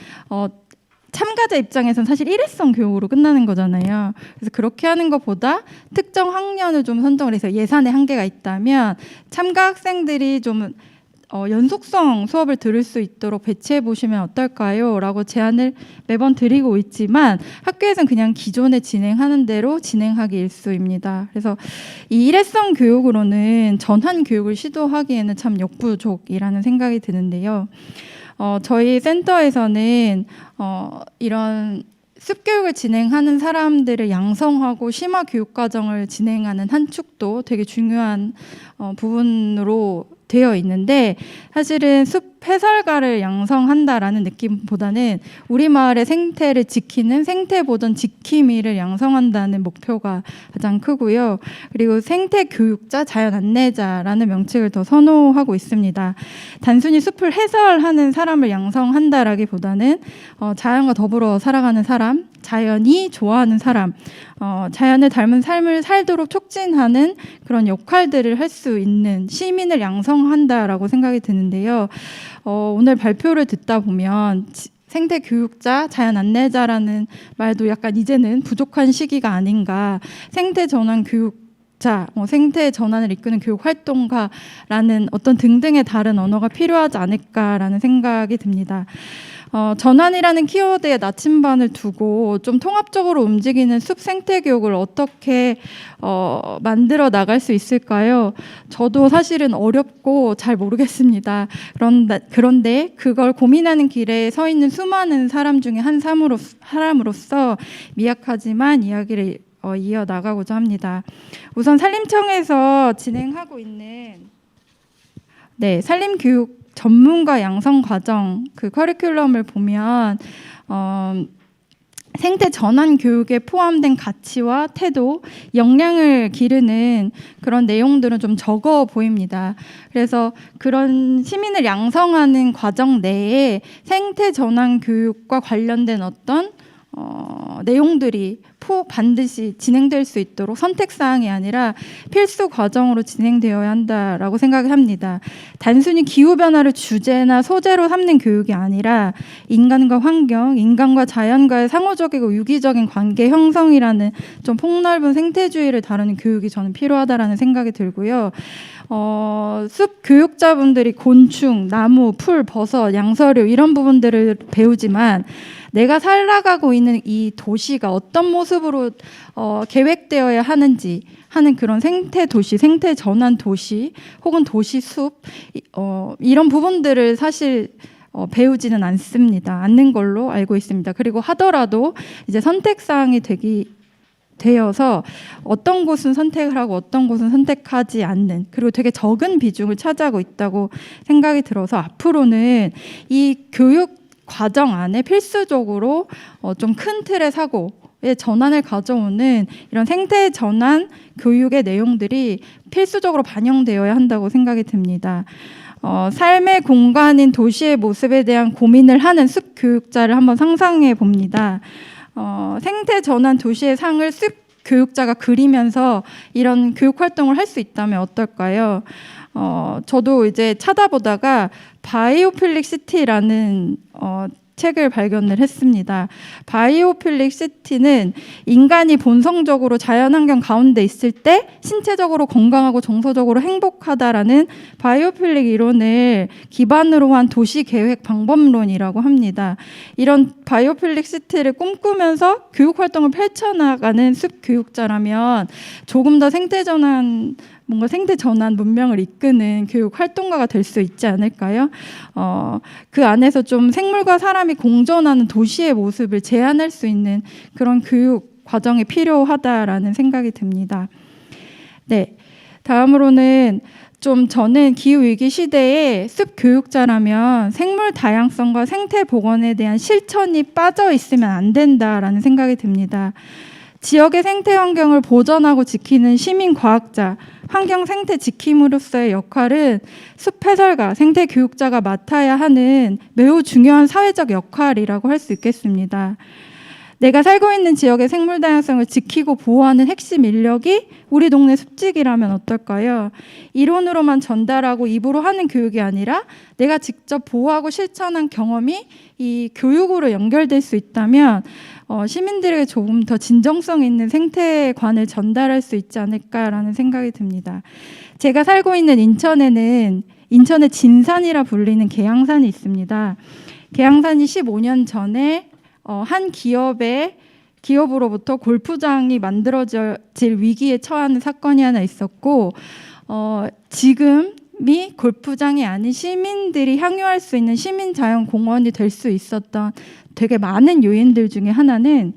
참가자 입장에서는 사실 일회성 교육으로 끝나는 거잖아요. 그래서 그렇게 하는 것보다 특정 학년을 좀 선정을 해서 예산에 한계가 있다면 참가 학생들이 좀 연속성 수업을 들을 수 있도록 배치해 보시면 어떨까요? 라고 제안을 매번 드리고 있지만 학교에서는 그냥 기존에 진행하는 대로 진행하기 일쑤입니다. 그래서 이 일회성 교육으로는 전환 교육을 시도하기에는 참 역부족이라는 생각이 드는데요. 저희 센터에서는 이런 숲교육을 진행하는 사람들을 양성하고 심화 교육 과정을 진행하는 한 축도 되게 중요한 부분으로 되어 있는데, 사실은 숲 해설가를 양성한다라는 느낌보다는 우리 마을의 생태를 지키는 생태보전 지킴이를 양성한다는 목표가 가장 크고요. 그리고 생태교육자, 자연 안내자라는 명칭을 더 선호하고 있습니다. 단순히 숲을 해설하는 사람을 양성한다라기보다는 자연과 더불어 살아가는 사람, 자연이 좋아하는 사람, 자연을 닮은 삶을 살도록 촉진하는 그런 역할들을 할 수 있는 시민을 양성한다라고 생각이 드는데요. 오늘 발표를 듣다 보면 생태 교육자, 자연 안내자라는 말도 약간 이제는 부족한 시기가 아닌가, 생태 전환 교육자, 생태 전환을 이끄는 교육 활동가라는 어떤 등등의 다른 언어가 필요하지 않을까라는 생각이 듭니다. 전환이라는 키워드에 나침반을 두고 좀 통합적으로 움직이는 숲 생태 교육을 어떻게 만들어 나갈 수 있을까요? 저도 사실은 어렵고 잘 모르겠습니다. 그런데 그걸 고민하는 길에 서 있는 수많은 사람 중에 한 사람으로서 미약하지만 이야기를 이어나가고자 합니다. 우선 산림청에서 진행하고 있는 산림교육 전문가 양성 과정 그 커리큘럼을 보면 생태 전환 교육에 포함된 가치와 태도, 역량을 기르는 그런 내용들은 좀 적어 보입니다. 그래서 그런 시민을 양성하는 과정 내에 생태 전환 교육과 관련된 어떤 내용들이 반드시 진행될 수 있도록 선택사항이 아니라 필수 과정으로 진행되어야 한다라고 생각을 합니다. 단순히 기후변화를 주제나 소재로 삼는 교육이 아니라 인간과 환경, 인간과 자연과의 상호적이고 유기적인 관계 형성이라는 좀 폭넓은 생태주의를 다루는 교육이 저는 필요하다라는 생각이 들고요. 숲 교육자분들이 곤충, 나무, 풀, 버섯, 양서류 이런 부분들을 배우지만 내가 살아가고 있는 이 도시가 어떤 모습으로 계획되어야 하는지 하는 그런 생태 도시, 생태 전환 도시 혹은 도시 숲 이런 부분들을 사실 배우지는 않는 걸로 알고 있습니다. 그리고 하더라도 이제 선택사항이 되어서 어떤 곳은 선택을 하고 어떤 곳은 선택하지 않는, 그리고 되게 적은 비중을 차지하고 있다고 생각이 들어서 앞으로는 이 교육 과정 안에 필수적으로 좀 큰 틀의 사고의 전환을 가져오는 이런 생태 전환 교육의 내용들이 필수적으로 반영되어야 한다고 생각이 듭니다. 삶의 공간인 도시의 모습에 대한 고민을 하는 숲 교육자를 한번 상상해 봅니다. 생태 전환 도시의 상을 숲 교육자가 그리면서 이런 교육 활동을 할 수 있다면 어떨까요? 저도 이제 찾아보다가 바이오필릭 시티라는 책을 발견을 했습니다. 바이오필릭 시티는 인간이 본성적으로 자연환경 가운데 있을 때 신체적으로 건강하고 정서적으로 행복하다라는 바이오필릭 이론을 기반으로 한 도시계획 방법론이라고 합니다. 이런 바이오필릭 시티를 꿈꾸면서 교육활동을 펼쳐나가는 숲교육자라면 조금 더 생태 전환 문명을 이끄는 교육 활동가가 될 수 있지 않을까요? 그 안에서 좀 생물과 사람이 공존하는 도시의 모습을 제안할 수 있는 그런 교육 과정이 필요하다라는 생각이 듭니다. 네, 다음으로는 좀 저는 기후위기 시대에 숲 교육자라면 생물 다양성과 생태 복원에 대한 실천이 빠져 있으면 안 된다라는 생각이 듭니다. 지역의 생태 환경을 보전하고 지키는 시민 과학자, 환경 생태 지킴으로서의 역할은 숲 해설가, 생태 교육자가 맡아야 하는 매우 중요한 사회적 역할이라고 할 수 있겠습니다. 내가 살고 있는 지역의 생물 다양성을 지키고 보호하는 핵심 인력이 우리 동네 숲지기라면 어떨까요? 이론으로만 전달하고 입으로 하는 교육이 아니라 내가 직접 보호하고 실천한 경험이 이 교육으로 연결될 수 있다면 시민들에게 조금 더 진정성 있는 생태관을 전달할 수 있지 않을까라는 생각이 듭니다. 제가 살고 있는 인천에는 인천의 진산이라 불리는 계양산이 있습니다. 계양산이 15년 전에 한 기업으로부터 골프장이 만들어질 위기에 처하는 사건이 하나 있었고 지금이 골프장이 아닌 시민들이 향유할 수 있는 시민자연공원이 될 수 있었던 되게 많은 요인들 중에 하나는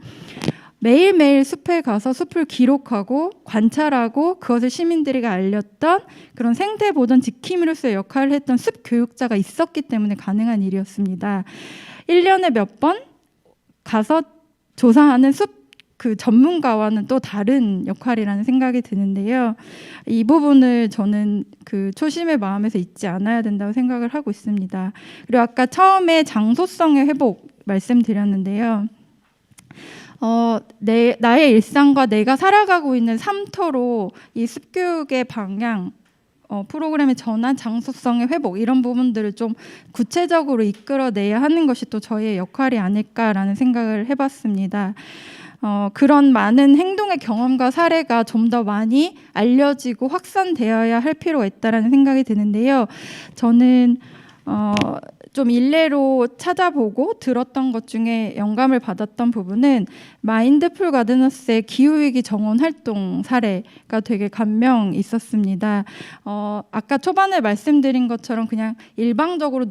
매일매일 숲에 가서 숲을 기록하고 관찰하고 그것을 시민들에게 알렸던 그런 생태보전 지킴이로서의 역할을 했던 숲 교육자가 있었기 때문에 가능한 일이었습니다. 1년에 몇 번 가서 조사하는 숲 그 전문가와는 또 다른 역할이라는 생각이 드는데요. 이 부분을 저는 그 초심의 마음에서 잊지 않아야 된다고 생각을 하고 있습니다. 그리고 아까 처음에 장소성의 회복 말씀드렸는데요. 나의 일상과 내가 살아가고 있는 삶터로 이 숲교육의 방향, 프로그램의 전환, 장소성의 회복 이런 부분들을 좀 구체적으로 이끌어내야 하는 것이 또 저희의 역할이 아닐까라는 생각을 해봤습니다. 그런 많은 행동의 경험과 사례가 좀 더 많이 알려지고 확산되어야 할 필요가 있다라는 생각이 드는데요. 저는 좀 일례로 찾아보고 들었던 것 중에 영감을 받았던 부분은 마인드풀 가드너스의 기후위기 정원 활동 사례가 되게 감명 있었습니다. 아까 초반에 말씀드린 것처럼 그냥 일방적으로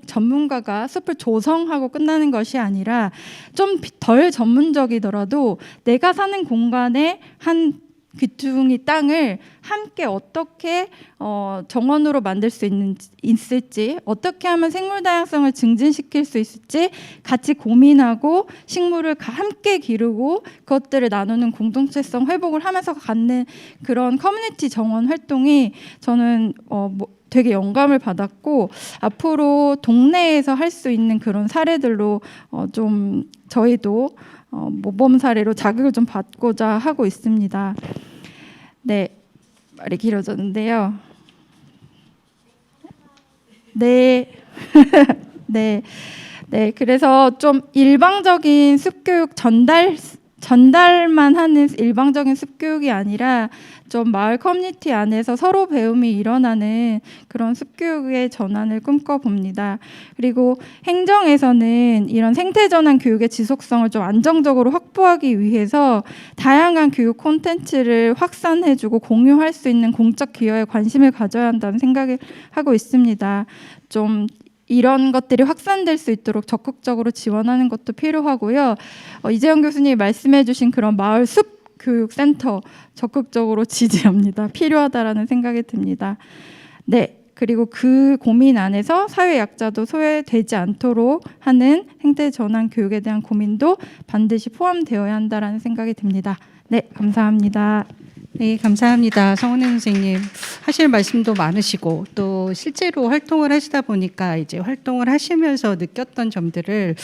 전문가가 숲을 조성하고 끝나는 것이 아니라 좀 덜 전문적이더라도 내가 사는 공간에 한 귀퉁이 땅을 함께 어떻게 정원으로 만들 수 있을지, 어떻게 하면 생물 다양성을 증진시킬 수 있을지 같이 고민하고 식물을 함께 기르고 그것들을 나누는 공동체성 회복을 하면서 갖는 그런 커뮤니티 정원 활동이 저는 되게 영감을 받았고 앞으로 동네에서 할 수 있는 그런 사례들로 좀 저희도 모범 사례로 자극을 좀 받고자 하고 있습니다. 네, 말이 길어졌는데요. 네, 네, 그래서 좀 일방적인 숲교육 전달만 하는 일방적인 숲교육이 아니라 좀 마을 커뮤니티 안에서 서로 배움이 일어나는 그런 숲교육의 전환을 꿈꿔봅니다. 그리고 행정에서는 이런 생태전환 교육의 지속성을 좀 안정적으로 확보하기 위해서 다양한 교육 콘텐츠를 확산해주고 공유할 수 있는 공적 기여에 관심을 가져야 한다는 생각을 하고 있습니다. 좀 이런 것들이 확산될 수 있도록 적극적으로 지원하는 것도 필요하고요. 이재영 교수님이 말씀해 주신 그런 마을 숲 교육센터 적극적으로 지지합니다. 필요하다라는 생각이 듭니다. 네, 그리고 그 고민 안에서 사회 약자도 소외되지 않도록 하는 생태 전환 교육에 대한 고민도 반드시 포함되어야 한다라는 생각이 듭니다. 네, 감사합니다. 네, 감사합니다. 성은혜 선생님. 하실 말씀도 많으시고 또 실제로 활동을 하시다 보니까 이제 활동을 하시면서 느꼈던 점들을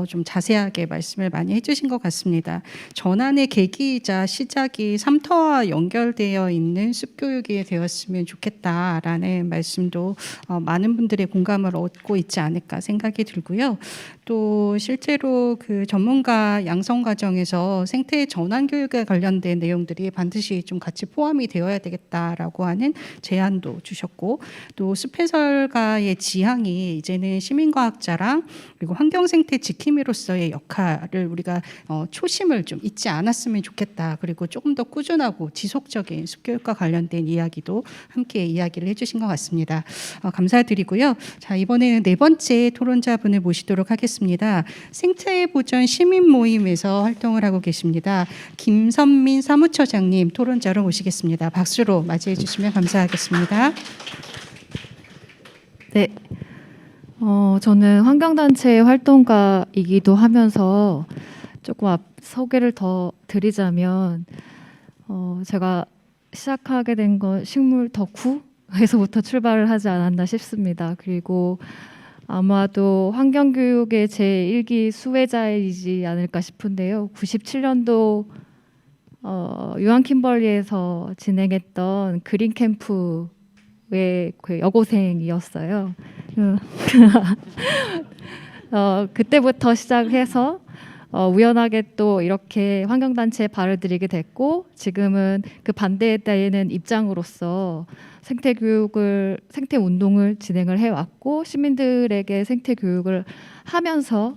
좀 자세하게 말씀을 많이 해주신 것 같습니다. 전환의 계기이자 시작이 삶터와 연결되어 있는 숲교육이 되었으면 좋겠다라는 말씀도 많은 분들의 공감을 얻고 있지 않을까 생각이 들고요. 또 실제로 그 전문가 양성 과정에서 생태 전환 교육에 관련된 내용들이 반드시 좀 같이 포함이 되어야 되겠다라고 하는 제안도 주셨고 또 숲해설가의 지향이 이제는 시민과학자랑 그리고 환경생태 지킴이로서의 역할을 우리가 초심을 좀 잊지 않았으면 좋겠다. 그리고 조금 더 꾸준하고 지속적인 숲교육과 관련된 이야기도 함께 이야기를 해주신 것 같습니다. 감사드리고요. 자, 이번에는 네 번째 토론자분을 모시도록 하겠습니다. 하겠습니다. 생태 보전 시민 모임에서 활동을 하고 계십니다. 김선민 사무처장님 토론자로 모시겠습니다. 박수로 맞이해 주시면 감사하겠습니다. 네. 저는 환경단체 활동가이기도 하면서 조금 소개를 더 드리자면 제가 시작하게 된 건 식물 덕후에서부터 출발을 하지 않았나 싶습니다. 그리고 아마도 환경교육의 제1기 수혜자이지 않을까 싶은데요. 97년도 유한 킴벌리에서 진행했던 그린 캠프의 그 여고생이었어요. 그때부터 시작해서 우연하게 또 이렇게 환경단체에 발을 들이게 됐고 지금은 그 반대에 대한 입장으로서 생태 운동을 진행을 해왔고 시민들에게 생태 교육을 하면서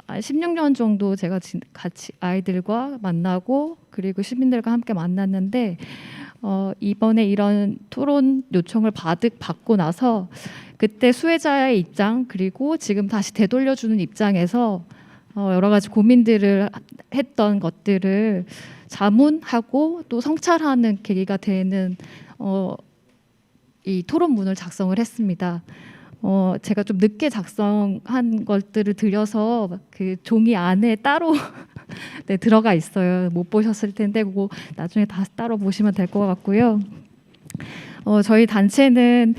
16년 정도 제가 같이 아이들과 만나고 그리고 시민들과 함께 만났는데 이번에 이런 토론 요청을 받고 나서 그때 수혜자의 입장 그리고 지금 다시 되돌려주는 입장에서 여러 가지 고민들을 했던 것들을 자문하고 또 성찰하는 계기가 되는 이 토론문을 작성을 했습니다. 제가 좀 늦게 작성한 것들을 들여서 그 종이 안에 따로 네, 들어가 있어요. 못 보셨을 텐데 그거 나중에 다 따로 보시면 될 것 같고요. 저희 단체는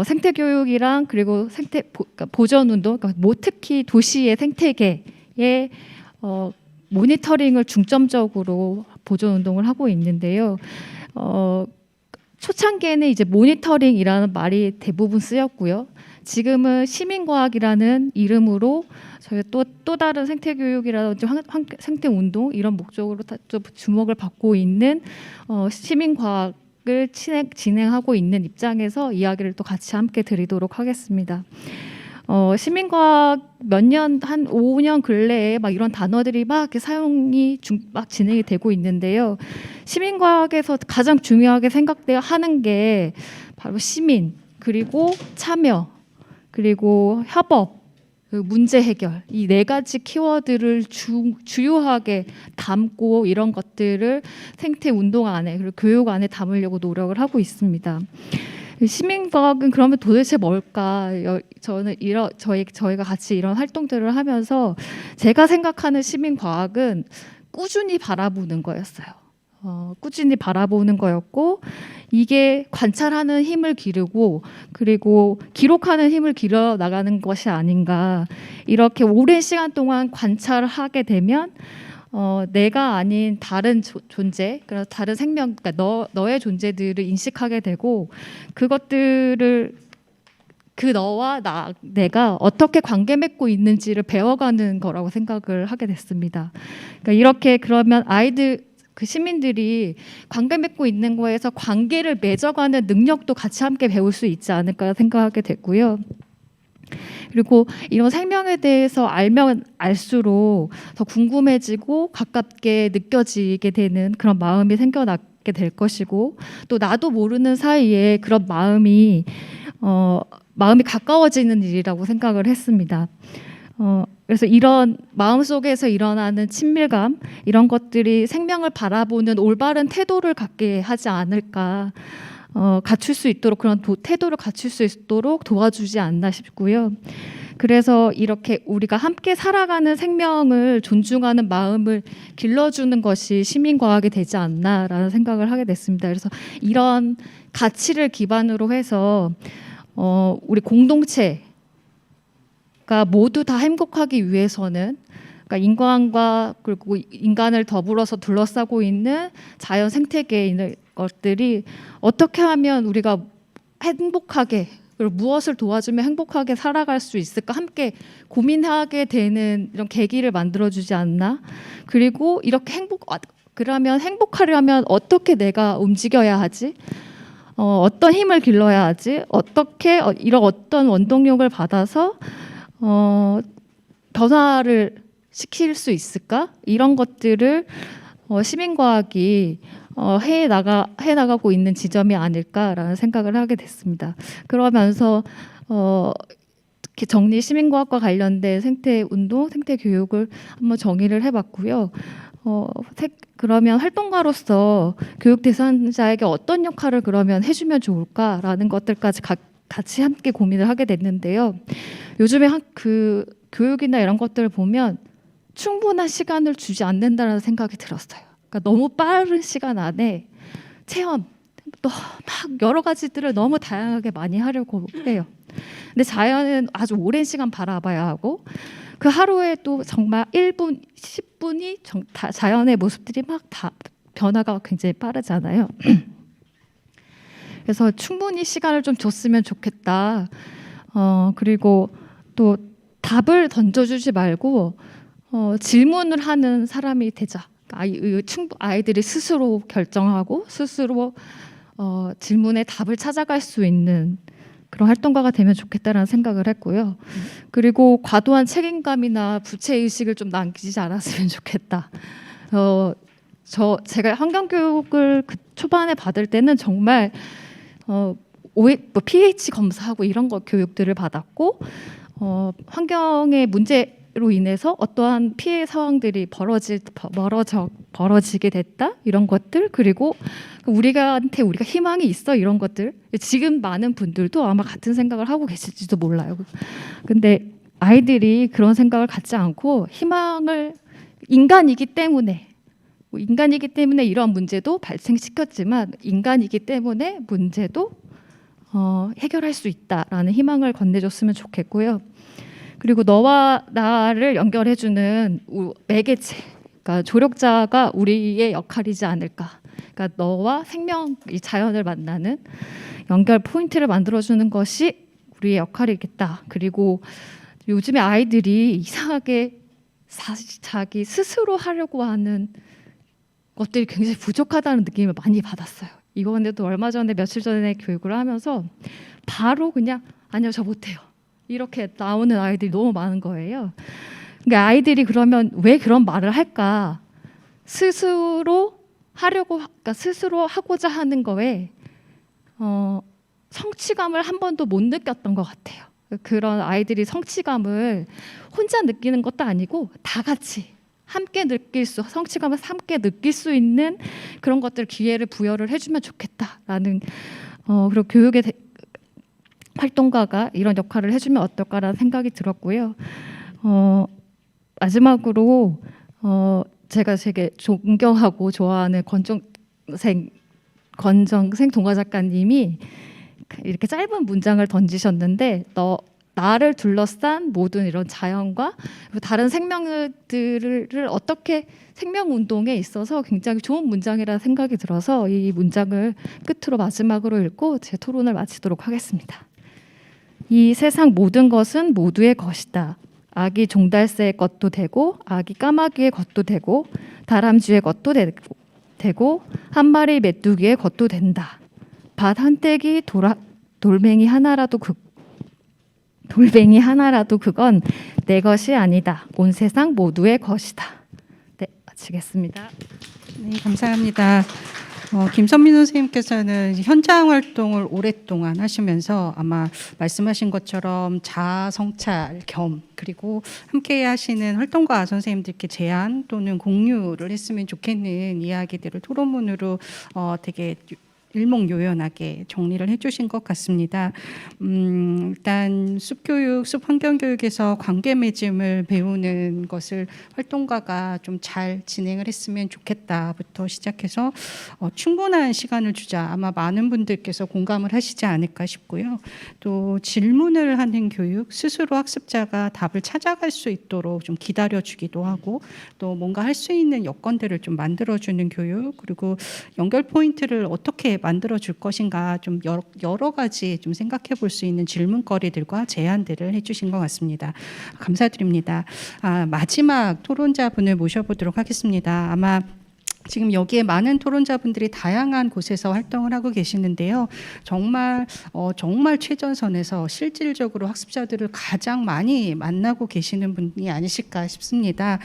생태 교육이랑 그리고 생태 보전 운동, 그러니까 특히 도시의 생태계의 모니터링을 중점적으로 보전 운동을 하고 있는데요. 초창기에는 이제 모니터링이라는 말이 대부분 쓰였고요. 지금은 시민과학이라는 이름으로 저희 또 다른 생태 교육이라든지 생태 운동 이런 목적으로 좀 주목을 받고 있는 시민과학을 진행하고 있는 입장에서 이야기를 또 같이 함께 드리도록 하겠습니다. 시민과학 몇 년, 한 5년 근래에 막 이런 단어들이 막 이렇게 사용이 막 진행이 되고 있는데요. 시민과학에서 가장 중요하게 생각돼야 하는 게 바로 시민, 그리고 참여, 그리고 협업, 문제 해결 이 네 가지 키워드를 주요하게 담고 이런 것들을 생태 운동 안에 그리고 교육 안에 담으려고 노력을 하고 있습니다. 시민과학은 그러면 도대체 뭘까? 저는 저희가 같이 이런 활동들을 하면서 제가 생각하는 시민과학은 꾸준히 바라보는 거였어요. 꾸준히 바라보는 거였고 이게 관찰하는 힘을 기르고 그리고 기록하는 힘을 기르어 나가는 것이 아닌가. 이렇게 오랜 시간 동안 관찰하게 되면 내가 아닌 다른 존재, 그러니까 다른 생명, 그러니까 너의 존재들을 인식하게 되고 그것들을 그 너와 내가 어떻게 관계 맺고 있는지를 배워가는 거라고 생각을 하게 됐습니다. 그러니까 이렇게 그러면 그 시민들이 관계 맺고 있는 거에서 관계를 맺어가는 능력도 같이 함께 배울 수 있지 않을까 생각하게 됐고요. 그리고 이런 생명에 대해서 알면 알수록 더 궁금해지고 가깝게 느껴지게 되는 그런 마음이 생겨나게 될 것이고 또 나도 모르는 사이에 그런 마음이 가까워지는 일이라고 생각을 했습니다. 그래서 이런 마음속에서 일어나는 친밀감 이런 것들이 생명을 바라보는 올바른 태도를 갖게 하지 않을까 갖출 수 있도록 그런 태도를 갖출 수 있도록 도와주지 않나 싶고요. 그래서 이렇게 우리가 함께 살아가는 생명을 존중하는 마음을 길러주는 것이 시민과학이 되지 않나라는 생각을 하게 됐습니다. 그래서 이런 가치를 기반으로 해서 우리 공동체가 모두 다 행복하기 위해서는 그러니까 인간과 그리고 인간을 더불어서 둘러싸고 있는 자연 생태계에 있는 것들이 어떻게 하면 우리가 행복하게 그리고 무엇을 도와주면 행복하게 살아갈 수 있을까 함께 고민하게 되는 이런 계기를 만들어주지 않나. 그리고 이렇게 그러면 행복하려면 어떻게 내가 움직여야 하지? 어떤 힘을 길러야 하지? 어떻게 이런 어떤 원동력을 받아서 변화를 시킬 수 있을까? 이런 것들을 시민과학이 해 나가고 있는 지점이 아닐까라는 생각을 하게 됐습니다. 그러면서 정리 시민과학과 관련된 생태 운동, 생태 교육을 한번 정의를 해봤고요. 그러면 활동가로서 교육 대상자에게 어떤 역할을 그러면 해주면 좋을까라는 것들까지 같이 함께 고민을 하게 됐는데요. 요즘에 그 교육이나 이런 것들을 보면 충분한 시간을 주지 않는다는 생각이 들었어요. 그러니까 너무 빠른 시간 안에 체험, 또 막 여러 가지들을 너무 다양하게 많이 하려고 해요. 근데 자연은 아주 오랜 시간 바라봐야 하고 그 하루에 또 정말 1분, 10분이 자연의 모습들이 막 다 변화가 굉장히 빠르잖아요. 그래서 충분히 시간을 좀 줬으면 좋겠다. 그리고 또 답을 던져주지 말고 질문을 하는 사람이 되자. 아이들이 스스로 결정하고 스스로 질문에 답을 찾아갈 수 있는 그런 활동가가 되면 좋겠다라는 생각을 했고요. 그리고 과도한 책임감이나 부채의식을 좀 남기지 않았으면 좋겠다. 제가 환경교육을 그 초반에 받을 때는 정말 pH 검사하고 이런 거 교육들을 받았고 환경의 문제로 인해서 어떠한 피해 상황들이 벌어지게 됐다 이런 것들 그리고 우리가 희망이 있어 이런 것들 지금 많은 분들도 아마 같은 생각을 하고 계실지도 몰라요. 근데 아이들이 그런 생각을 갖지 않고 희망을 인간이기 때문에 이런 문제도 발생시켰지만 인간이기 때문에 문제도 해결할 수 있다라는 희망을 건네줬으면 좋겠고요. 그리고 너와 나를 연결해주는 매개체, 그러니까 조력자가 우리의 역할이지 않을까. 그러니까 너와 생명, 이 자연을 만나는 연결 포인트를 만들어주는 것이 우리의 역할이겠다. 그리고 요즘에 아이들이 이상하게 자기 스스로 하려고 하는 것들이 굉장히 부족하다는 느낌을 많이 받았어요. 이번에도 얼마 전에 며칠 전에 교육을 하면서 바로 그냥 아니요 저 못해요 이렇게 나오는 아이들이 너무 많은 거예요. 그러니까 아이들이 그러면 왜 그런 말을 할까? 스스로 하고자 하는 거에 성취감을 한 번도 못 느꼈던 것 같아요. 그런 아이들이 성취감을 혼자 느끼는 것도 아니고 다 같이 함께 성취감을 함께 느낄 수 있는 그런 것들 기회를 부여를 해주면 좋겠다라는 그리고 교육의 활동가가 이런 역할을 해주면 어떨까라는 생각이 들었고요. 마지막으로 제가 되게 존경하고 좋아하는 권정생 동화 작가님이 이렇게 짧은 문장을 던지셨는데 나를 둘러싼 모든 이런 자연과 다른 생명들을 어떻게 생명 운동에 있어서 굉장히 좋은 문장이라는 생각이 들어서 이 문장을 끝으로 마지막으로 읽고 제 토론을 마치도록 하겠습니다. 이 세상 모든 것은 모두의 것이다. 아기 종달새의 것도 되고 아기 까마귀의 것도 되고 다람쥐의 것도 되고 한 마리 메뚜기의 것도 된다. 밭 한 떼기 돌멩이 하나라도 그건 내 것이 아니다. 온 세상 모두의 것이다. 네, 마치겠습니다. 네, 감사합니다. 김선민 선생님께서는 현장 활동을 오랫동안 하시면서 아마 말씀하신 것처럼 자아 성찰 겸 그리고 함께 하시는 활동가 선생님들께 제안 또는 공유를 했으면 좋겠는 이야기들을 토론문으로 되게 일목요연하게 정리를 해주신 것 같습니다. 일단 숲교육, 숲환경교육에서 관계 맺음을 배우는 것을 활동가가 좀 잘 진행을 했으면 좋겠다부터 시작해서 충분한 시간을 주자 아마 많은 분들께서 공감을 하시지 않을까 싶고요. 또 질문을 하는 교육, 스스로 학습자가 답을 찾아갈 수 있도록 좀 기다려주기도 하고 또 뭔가 할 수 있는 여건들을 좀 만들어주는 교육 그리고 연결 포인트를 어떻게 만들어줄 것인가 좀 여러 가지 좀 생각해 볼 수 있는 질문거리들과 제안들을 해주신 것 같습니다. 감사드립니다. 마지막 토론자분을 모셔보도록 하겠습니다. 아마 지금 여기에 많은 토론자분들이 다양한 곳에서 활동을 하고 계시는데요. 정말 최전선에서 실질적으로 학습자들을 가장 많이 만나고 계시는 분이 아니실까 싶습니다.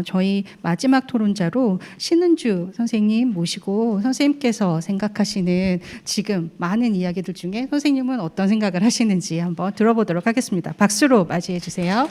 저희 마지막 토론자로 신은주 선생님 모시고 선생님께서 생각하시는 지금 많은 이야기들 중에 선생님은 어떤 생각을 하시는지 한번 들어보도록 하겠습니다. 박수로 맞이해 주세요.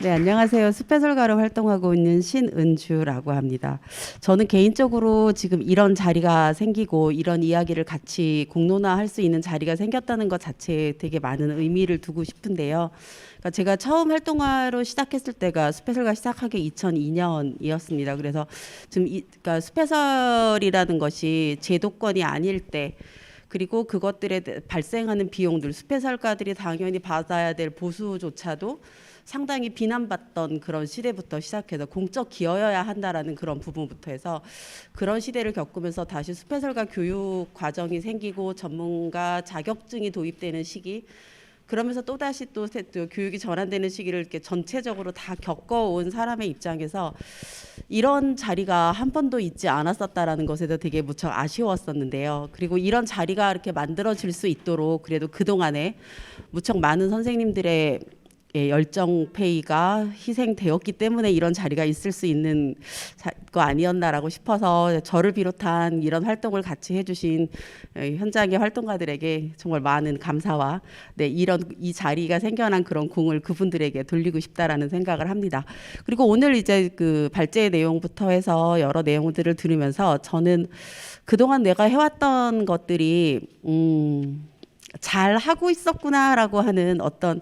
네, 안녕하세요. 숲해설가로 활동하고 있는 신은주라고 합니다. 저는 개인적으로 지금 이런 자리가 생기고 이런 이야기를 같이 공론화할 수 있는 자리가 생겼다는 것 자체에 되게 많은 의미를 두고 싶은데요. 그러니까 제가 처음 활동하러 시작했을 때가 숲해설가 시작하기 2002년이었습니다. 그래서 지금 그러니까 숲해설이라는 것이 제도권이 아닐 때, 그리고 그것들에 발생하는 비용들, 숲해설가들이 당연히 받아야 될 보수조차도 상당히 비난받던 그런 시대부터 시작해서 공적 기여여야 한다라는 그런 부분부터 해서 그런 시대를 겪으면서 다시 숲해설가 교육 과정이 생기고 전문가 자격증이 도입되는 시기, 그러면서 또다시 또 교육이 전환되는 시기를 이렇게 전체적으로 다 겪어온 사람의 입장에서 이런 자리가 한 번도 있지 않았었다라는 것에 대해서 되게 무척 아쉬웠었는데요. 그리고 이런 자리가 이렇게 만들어질 수 있도록 그래도 그동안에 무척 많은 선생님들의 열정페이가 희생되었기 때문에 이런 자리가 있을 수 있는 거 아니었나라고 싶어서 저를 비롯한 이런 활동을 같이 해주신 현장의 활동가들에게 정말 많은 감사와 이 자리가 생겨난 그런 공을 그분들에게 돌리고 싶다라는 생각을 합니다. 그리고 오늘 이제 그 발제 내용부터 해서 여러 내용들을 들으면서 저는 그동안 내가 해왔던 것들이 잘 하고 있었구나라고 하는 어떤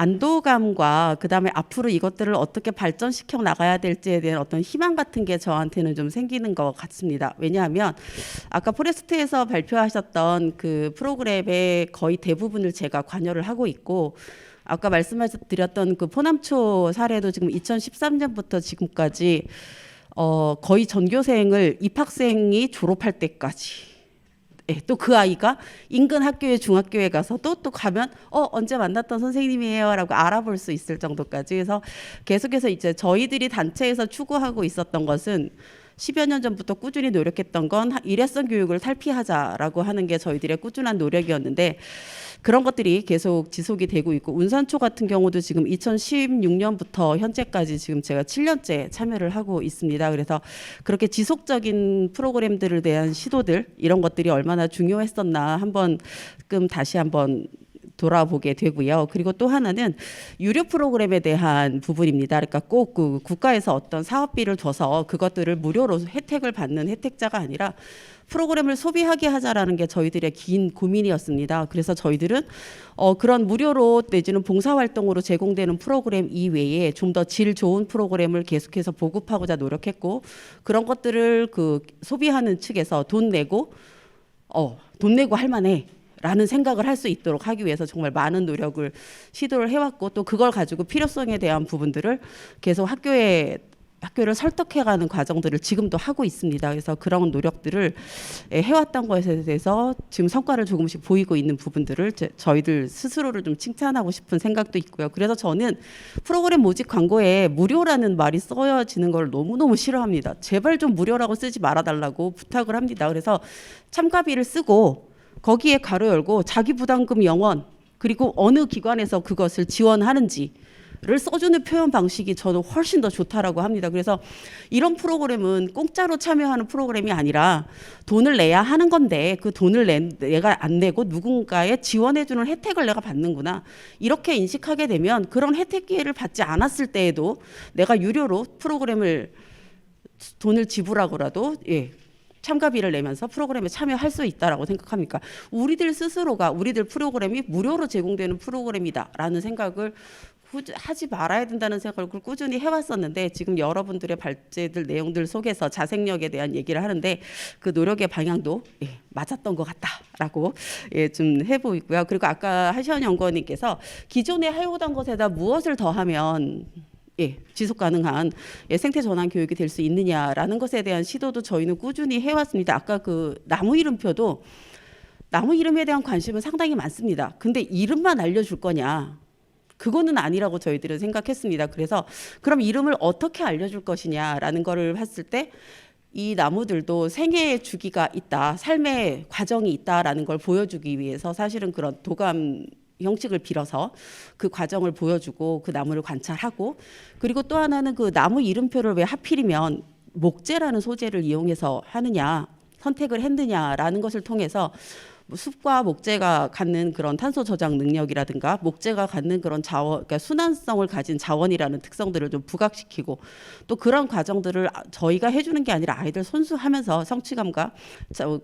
안도감과 그다음에 앞으로 이것들을 어떻게 발전시켜 나가야 될지에 대한 어떤 희망 같은 게 저한테는 좀 생기는 것 같습니다. 왜냐하면 아까 포레스트에서 발표하셨던 그 프로그램의 거의 대부분을 제가 관여를 하고 있고, 아까 말씀드렸던 그 포남초 사례도 지금 2013년부터 지금까지 거의 전교생을 입학생이 졸업할 때까지, 또 그 아이가 인근 학교에 중학교에 가서 또 가면 언제 만났던 선생님이에요라고 알아볼 수 있을 정도까지 해서 계속해서 이제 저희들이 단체에서 추구하고 있었던 것은 10여 년 전부터 꾸준히 노력했던 건 일회성 교육을 탈피하자라고 하는 게 저희들의 꾸준한 노력이었는데, 그런 것들이 계속 지속이 되고 있고, 운산초 같은 경우도 지금 2016년부터 현재까지 지금 제가 7년째 참여를 하고 있습니다. 그래서 그렇게 지속적인 프로그램들에 대한 시도들, 이런 것들이 얼마나 중요했었나 다시 한번 돌아보게 되고요. 그리고 또 하나는 유료 프로그램에 대한 부분입니다. 그러니까 꼭 그 국가에서 어떤 사업비를 줘서 그것들을 무료로 혜택을 받는 혜택자가 아니라 프로그램을 소비하게 하자라는 게 저희들의 긴 고민이었습니다. 그래서 저희들은 그런 무료로 내지는 봉사활동으로 제공되는 프로그램 이외에 좀 더 질 좋은 프로그램을 계속해서 보급하고자 노력했고, 그런 것들을 그 소비하는 측에서 돈 내고 할 만해 라는 생각을 할 수 있도록 하기 위해서 정말 많은 노력을 시도를 해왔고, 또 그걸 가지고 필요성에 대한 부분들을 계속 학교를 설득해가는 과정들을 지금도 하고 있습니다. 그래서 그런 노력들을 해왔던 것에 대해서 지금 성과를 조금씩 보이고 있는 부분들을 저희들 스스로를 좀 칭찬하고 싶은 생각도 있고요. 그래서 저는 프로그램 모집 광고에 무료라는 말이 써지는 걸 너무너무 싫어합니다. 제발 좀 무료라고 쓰지 말아달라고 부탁을 합니다. 그래서 참가비를 쓰고 거기에 가로 열고 자기 부담금 0원, 그리고 어느 기관에서 그것을 지원하는지를 써주는 표현 방식이 저는 훨씬 더 좋다라고 합니다. 그래서 이런 프로그램은 공짜로 참여하는 프로그램이 아니라 돈을 내야 하는 건데, 그 돈을 내가 안 내고 누군가의 지원해주는 혜택을 내가 받는구나, 이렇게 인식하게 되면 그런 혜택 기회를 받지 않았을 때에도 내가 유료로 프로그램을 돈을 지불하고라도 참가비를 내면서 프로그램에 참여할 수 있다라고 생각합니까? 우리들 스스로가 우리들 프로그램이 무료로 제공되는 프로그램이다라는 생각을 하지 말아야 된다는 생각을 꾸준히 해왔었는데, 지금 여러분들의 발제들 내용들 속에서 자생력에 대한 얘기를 하는데 그 노력의 방향도 맞았던 것 같다라고 좀 해보이고요. 그리고 아까 하시원 연구원님께서 기존에 해오던 것에다 무엇을 더하면 지속 가능한 생태 전환 교육이 될 수 있느냐라는 것에 대한 시도도 저희는 꾸준히 해왔습니다. 아까 그 나무 이름표도 나무 이름에 대한 관심은 상당히 많습니다. 근데 이름만 알려줄 거냐? 그거는 아니라고 저희들은 생각했습니다. 그래서 그럼 이름을 어떻게 알려줄 것이냐라는 거를 봤을 때 이 나무들도 생애의 주기가 있다, 삶의 과정이 있다라는 걸 보여주기 위해서 사실은 그런 도감 형식을 빌어서 그 과정을 보여주고 그 나무를 관찰하고, 그리고 또 하나는 그 나무 이름표를 왜 하필이면 목재라는 소재를 이용해서 하느냐, 선택을 했느냐라는 것을 통해서 뭐 숲과 목재가 갖는 그런 탄소 저장 능력이라든가 목재가 갖는 그런 자원, 그러니까 순환성을 가진 자원이라는 특성들을 좀 부각시키고, 또 그런 과정들을 저희가 해주는 게 아니라 아이들 손수하면서 성취감과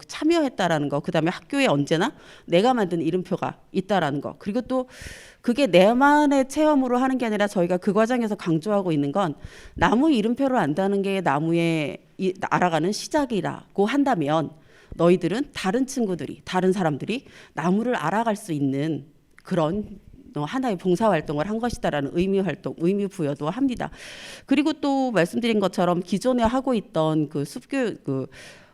참여했다라는 거, 그다음에 학교에 언제나 내가 만든 이름표가 있다라는 거, 그리고 또 그게 내만의 체험으로 하는 게 아니라 저희가 그 과정에서 강조하고 있는 건 나무 이름표를 안다는 게 나무에 알아가는 시작이라고 한다면 너희들은 다른 친구들이, 다른 사람들이 나무를 알아갈 수 있는 그런 하나의 봉사활동을 한 것이다라는 의미 부여도 합니다. 그리고 또 말씀드린 것처럼 기존에 하고 있던 그 숲교육,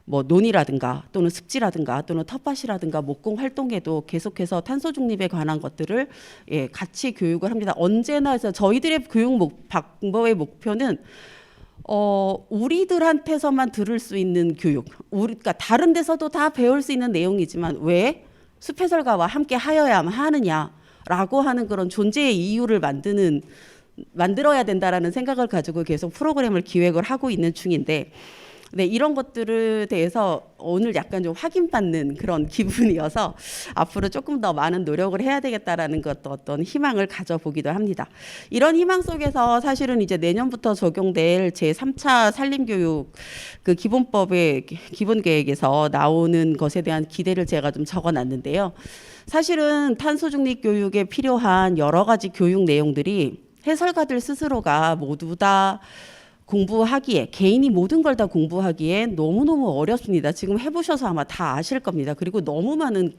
뭐 논이라든가 또는 습지라든가 또는 텃밭이라든가 목공 활동에도 계속해서 탄소 중립에 관한 것들을 같이 교육을 합니다. 언제나 해서 저희들의 교육 방법의 목표는 우리들한테서만 들을 수 있는 교육, 그러니까 다른 데서도 다 배울 수 있는 내용이지만 왜 숲해설가와 함께 하여야 하느냐라고 하는 그런 존재의 이유를 만들어야 된다라는 생각을 가지고 계속 프로그램을 기획을 하고 있는 중인데, 네, 이런 것들에 대해서 오늘 약간 좀 확인받는 그런 기분이어서 앞으로 조금 더 많은 노력을 해야 되겠다라는 것도 어떤 희망을 가져보기도 합니다. 이런 희망 속에서 사실은 이제 내년부터 적용될 제3차 산림교육 그 기본법의 기본계획에서 나오는 것에 대한 기대를 제가 좀 적어놨는데요. 사실은 탄소 중립 교육에 필요한 여러 가지 교육 내용들이 해설가들 스스로가 모두 다 공부하기에, 개인이 모든 걸 다 공부하기에 너무너무 어렵습니다. 지금 해보셔서 아마 다 아실 겁니다. 그리고 너무 많은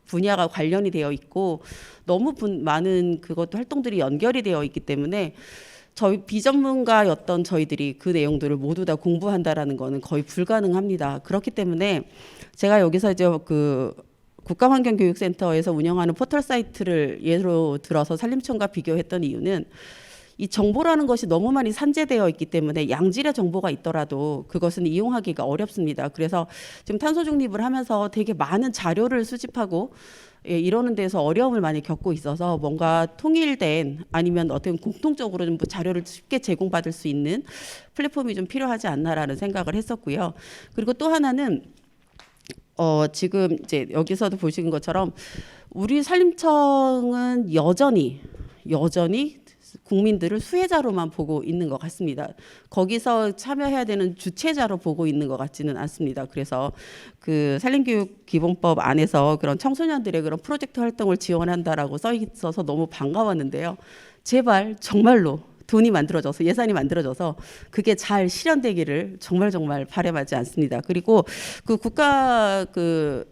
분야가 관련이 되어 있고 너무 많은 그것도 활동들이 연결이 되어 있기 때문에 저희 비전문가였던 저희들이 그 내용들을 모두 다 공부한다라는 거는 거의 불가능합니다. 그렇기 때문에 제가 여기서 이제 그 국가환경교육센터에서 운영하는 포털 사이트를 예로 들어서 산림청과 비교했던 이유는 이 정보라는 것이 너무 많이 산재되어 있기 때문에 양질의 정보가 있더라도 그것은 이용하기가 어렵습니다. 그래서 지금 탄소 중립을 하면서 되게 많은 자료를 수집하고 이러는 데서 어려움을 많이 겪고 있어서 뭔가 통일된 아니면 어떤 공통적으로 좀 자료를 쉽게 제공받을 수 있는 플랫폼이 좀 필요하지 않나라는 생각을 했었고요. 그리고 또 하나는 지금 이제 여기서도 보시는 것처럼 우리 산림청은 여전히 국민들을 수혜자로만 보고 있는 것 같습니다. 거기서 참여해야 되는 주체자로 보고 있는 것 같지는 않습니다. 그래서 그 산림교육 기본법 안에서 그런 청소년들의 그런 프로젝트 활동을 지원한다라고 써 있어서 너무 반가웠는데요. 제발 정말로 돈이 만들어져서, 예산이 만들어져서 그게 잘 실현되기를 정말 바람하지 않습니다. 그리고 그 국가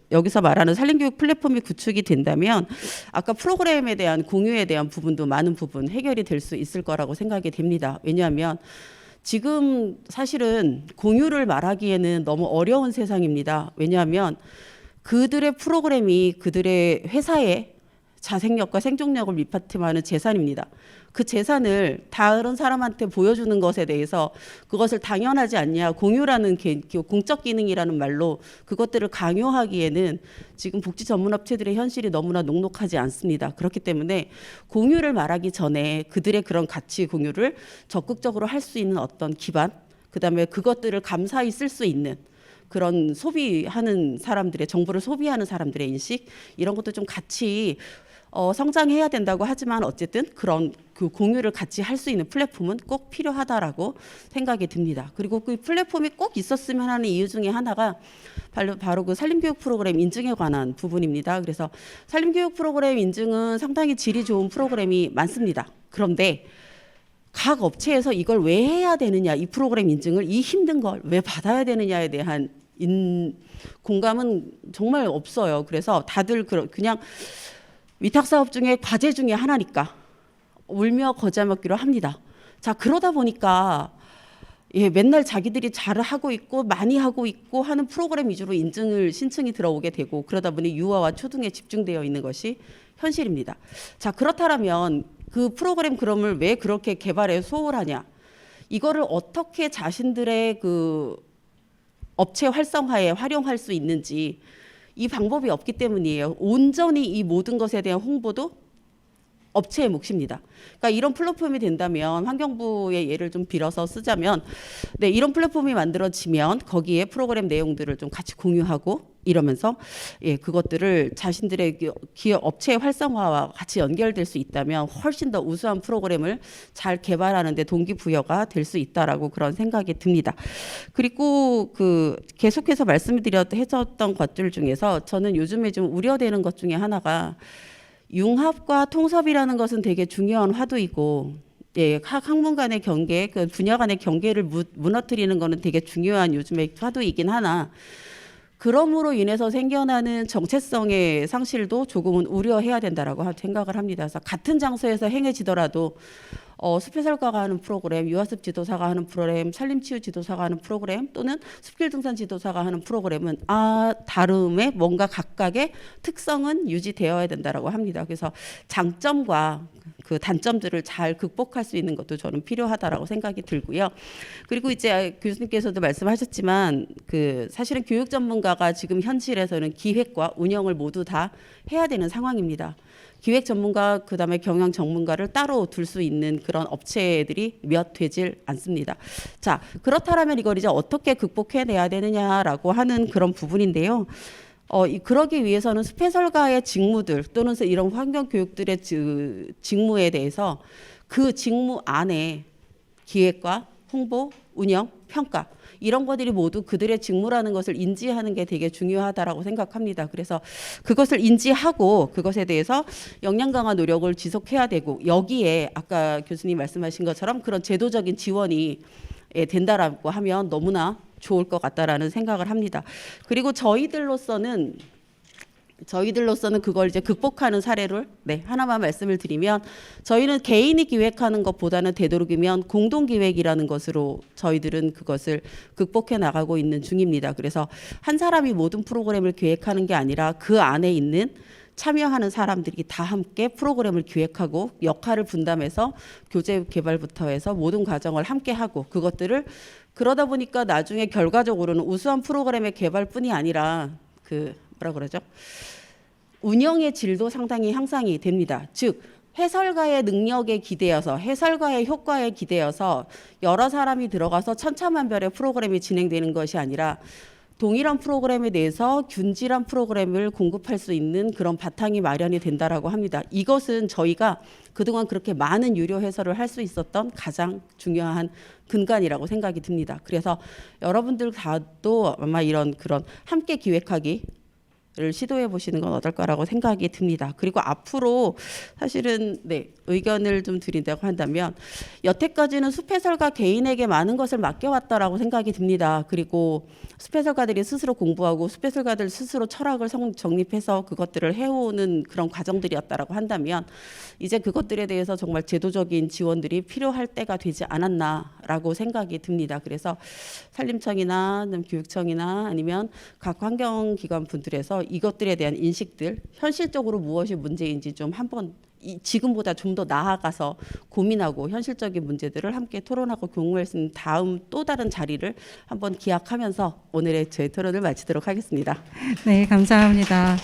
여기서 말하는 산림교육 플랫폼이 구축이 된다면 아까 프로그램에 대한 공유에 대한 부분도 많은 부분 해결이 될 수 있을 거라고 생각이 됩니다. 왜냐하면 지금 사실은 공유를 말하기에는 너무 어려운 세상입니다. 왜냐하면 그들의 프로그램이 그들의 회사의 자생력과 생존력을 밑받침하는 재산입니다. 그 재산을 다른 사람한테 보여주는 것에 대해서 그것을 당연하지 않냐, 공유라는 공적 기능이라는 말로 그것들을 강요하기에는 지금 복지 전문업체들의 현실이 너무나 녹록하지 않습니다. 그렇기 때문에 공유를 말하기 전에 그들의 그런 가치 공유를 적극적으로 할 수 있는 어떤 기반, 그다음에 그것들을 감사히 쓸 수 있는 그런 소비하는 사람들의, 정보를 소비하는 사람들의 인식, 이런 것도 좀 같이 성장해야 된다고 하지만 어쨌든 그런 그 공유를 같이 할 수 있는 플랫폼은 꼭 필요하다라고 생각이 듭니다. 그리고 그 플랫폼이 꼭 있었으면 하는 이유 중에 하나가 바로 그 산림교육 프로그램 인증에 관한 부분입니다. 그래서 산림교육 프로그램 인증은 상당히 질이 좋은 프로그램이 많습니다. 그런데 각 업체에서 이걸 왜 해야 되느냐, 이 프로그램 인증을 이 힘든 걸 왜 받아야 되느냐에 대한 공감은 정말 없어요. 그래서 다들 그냥 위탁사업 중에 과제 중에 하나니까 울며 거저 먹기로 합니다. 자, 그러다 보니까 맨날 자기들이 잘하고 있고 많이 하고 있고 하는 프로그램 위주로 신청이 들어오게 되고, 그러다 보니 유아와 초등에 집중되어 있는 것이 현실입니다. 자, 그렇다면 그 프로그램 그럼을 왜 그렇게 개발해 소홀하냐? 이거를 어떻게 자신들의 그 업체 활성화에 활용할 수 있는지 이 방법이 없기 때문이에요. 온전히 이 모든 것에 대한 홍보도 업체의 몫입니다. 그러니까 이런 플랫폼이 된다면 환경부의 예를 좀 빌어서 쓰자면 네, 이런 플랫폼이 만들어지면 거기에 프로그램 내용들을 좀 같이 공유하고 이러면서 예, 그것들을 자신들의 기업 업체의 활성화와 같이 연결될 수 있다면 훨씬 더 우수한 프로그램을 잘 개발하는 데 동기부여가 될 수 있다라고 그런 생각이 듭니다. 그리고 그 계속해서 해줬던 것들 중에서 저는 요즘에 좀 우려되는 것 중에 하나가 융합과 통섭이라는 것은 되게 중요한 화두이고 예, 각 학문 간의 경계, 그 분야 간의 경계를 무너뜨리는 것은 되게 중요한 요즘의 화두이긴 하나 그럼으로 인해서 생겨나는 정체성의 상실도 조금은 우려해야 된다라고 생각을 합니다. 그래서 같은 장소에서 행해지더라도 숲해설가가 하는 프로그램, 유아숲 지도사가 하는 프로그램, 산림치유 지도사가 하는 프로그램 또는 숲길등산 지도사가 하는 프로그램은 다름의 뭔가 각각의 특성은 유지되어야 된다라고 합니다. 그래서 장점과 그 단점들을 잘 극복할 수 있는 것도 저는 필요하다라고 생각이 들고요. 그리고 이제 교수님께서도 말씀하셨지만 그 사실은 교육 전문가가 지금 현실에서는 기획과 운영을 모두 다 해야 되는 상황입니다. 기획 전문가 그다음에 경영 전문가를 따로 둘 수 있는 그런 업체들이 몇 되질 않습니다. 자, 그렇다면 이걸 이제 어떻게 극복해내야 되느냐라고 하는 그런 부분인데요. 그러기 위해서는 숲해설가의 직무들 또는 이런 환경교육들의 직무에 대해서 그 직무 안에 기획과 홍보, 운영, 평가 이런 것들이 모두 그들의 직무라는 것을 인지하는 게 되게 중요하다라고 생각합니다. 그래서 그것을 인지하고 그것에 대해서 역량 강화 노력을 지속해야 되고 여기에 아까 교수님 말씀하신 것처럼 그런 제도적인 지원이 된다라고 하면 너무나 좋을 것 같다라는 생각을 합니다. 그리고 저희들로서는 그걸 이제 극복하는 사례를 하나만 말씀을 드리면 저희는 개인이 기획하는 것보다는 되도록이면 공동 기획이라는 것으로 저희들은 그것을 극복해 나가고 있는 중입니다. 그래서 한 사람이 모든 프로그램을 기획하는 게 아니라 그 안에 있는 참여하는 사람들이 다 함께 프로그램을 기획하고 역할을 분담해서 교재 개발부터 해서 모든 과정을 함께 하고 그것들을 그러다 보니까 나중에 결과적으로는 우수한 프로그램의 개발뿐이 아니라 운영의 질도 상당히 향상이 됩니다. 즉 해설가의 능력에 기대어서 해설가의 효과에 기대어서 여러 사람이 들어가서 천차만별의 프로그램이 진행되는 것이 아니라 동일한 프로그램에 대해서 균질한 프로그램을 공급할 수 있는 그런 바탕이 마련이 된다라고 합니다. 이것은 저희가 그동안 그렇게 많은 유료 해설을 할 수 있었던 가장 중요한 근간이라고 생각이 듭니다. 그래서 여러분들 다도 아마 이런 그런 함께 기획하기 를 시도해 보시는 건 어떨까라고 생각이 듭니다. 그리고 앞으로 사실은 의견을 좀 드린다고 한다면 여태까지는 숲해설가 개인에게 많은 것을 맡겨왔다라고 생각이 듭니다. 그리고 숲해설가들이 스스로 공부하고 숲해설가들 스스로 철학을 정립해서 그것들을 해오는 그런 과정들이었다라고 한다면 이제 그것들에 대해서 정말 제도적인 지원들이 필요할 때가 되지 않았나라고 생각이 듭니다. 그래서 산림청이나 교육청이나 아니면 각 환경기관 분들에서 이것들에 대한 인식들 현실적으로 무엇이 문제인지 좀 한번 지금보다 좀 더 나아가서 고민하고 현실적인 문제들을 함께 토론하고 공유할 수 있는 다음 또 다른 자리를 한번 기약하면서 오늘의 제 토론을 마치도록 하겠습니다. 네, 감사합니다.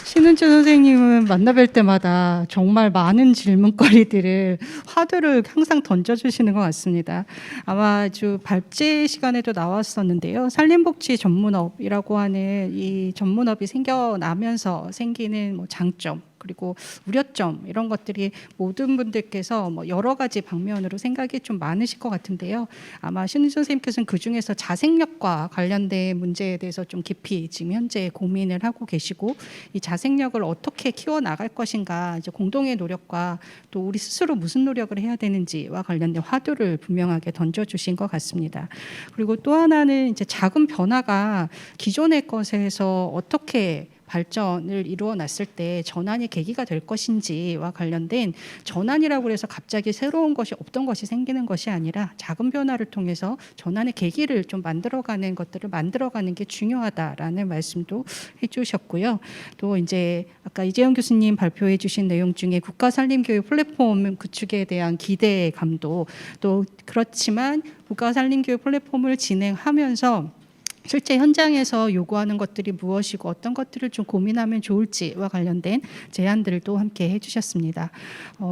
신은주 선생님은 만나뵐 때마다 정말 많은 질문거리들을 화두를 항상 던져주시는 것 같습니다. 아마 아주 발제 시간에도 나왔었는데요. 산림복지 전문업이라고 하는 이 전문업이 생겨나면서 생기는 장점 그리고 우려점 이런 것들이 모든 분들께서 여러 가지 방면으로 생각이 좀 많으실 것 같은데요. 아마 신은주 선생님께서는 그중에서 자생력과 관련된 문제에 대해서 좀 깊이 지금 현재 고민을 하고 계시고 이 자생력을 어떻게 키워나갈 것인가 이제 공동의 노력과 또 우리 스스로 무슨 노력을 해야 되는지와 관련된 화두를 분명하게 던져주신 것 같습니다. 그리고 또 하나는 이제 작은 변화가 기존의 것에서 어떻게 발전을 이루어 놨을 때 전환의 계기가 될 것인지와 관련된 전환이라고 해서 갑자기 새로운 것이 없던 것이 생기는 것이 아니라 작은 변화를 통해서 전환의 계기를 좀 만들어가는 것들을 만들어가는 게 중요하다라는 말씀도 해주셨고요. 또 이제 아까 이재영 교수님 발표해 주신 내용 중에 국가산림교육 플랫폼 구축에 대한 기대감도 또 그렇지만 국가산림교육 플랫폼을 진행하면서 실제 현장에서 요구하는 것들이 무엇이고 어떤 것들을 좀 고민하면 좋을지와 관련된 제안들도 함께 해주셨습니다.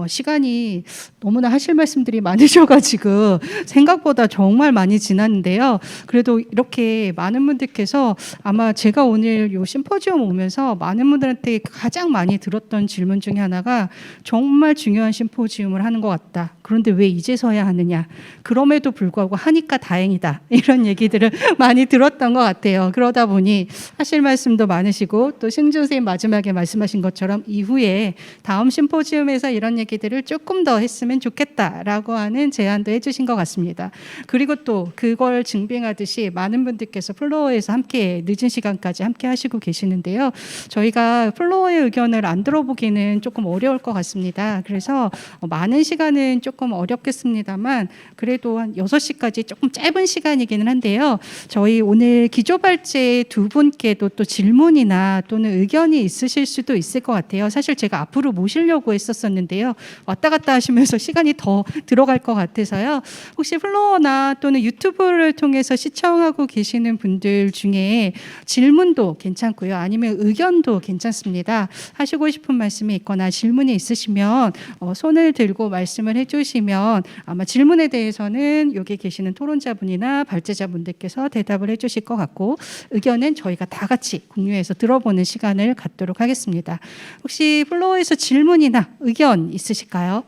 시간이 너무나 하실 말씀들이 많으셔가지고 생각보다 정말 많이 지났는데요. 그래도 이렇게 많은 분들께서 아마 제가 오늘 요 심포지엄 오면서 많은 분들한테 가장 많이 들었던 질문 중에 하나가 정말 중요한 심포지엄을 하는 것 같다. 그런데 왜 이제서야 하느냐. 그럼에도 불구하고 하니까 다행이다. 이런 얘기들을 많이 들었던 것 같아요. 그러다 보니 하실 말씀도 많으시고 또 신준 선생님 마지막에 말씀하신 것처럼 이후에 다음 심포지엄에서 이런 얘기들을 조금 더 했으면 좋겠다라고 하는 제안도 해주신 것 같습니다. 그리고 또 그걸 증빙하듯이 많은 분들께서 플로어에서 함께 늦은 시간까지 함께 하시고 계시는데요. 저희가 플로어의 의견을 안 들어보기는 조금 어려울 것 같습니다. 그래서 많은 시간은 조금 어렵겠습니다만 그래도 한 6시까지 조금 짧은 시간이기는 한데요. 저희 오늘 기조발제 두 분께도 또 질문이나 또는 의견이 있으실 수도 있을 것 같아요. 사실 제가 앞으로 모시려고 했었었는데요. 왔다 갔다 하시면서 시간이 더 들어갈 것 같아서요. 혹시 플로어나 또는 유튜브를 통해서 시청하고 계시는 분들 중에 질문도 괜찮고요. 아니면 의견도 괜찮습니다. 하시고 싶은 말씀이 있거나 질문이 있으시면 손을 들고 말씀을 해주시면 아마 질문에 대해서는 여기 계시는 토론자분이나 발제자분들께서 대답을 해주실 것 같고 의견은 저희가 다 같이 공유해서 들어보는 시간을 갖도록 하겠습니다. 혹시 플로어에서 질문이나 의견 있으실까요?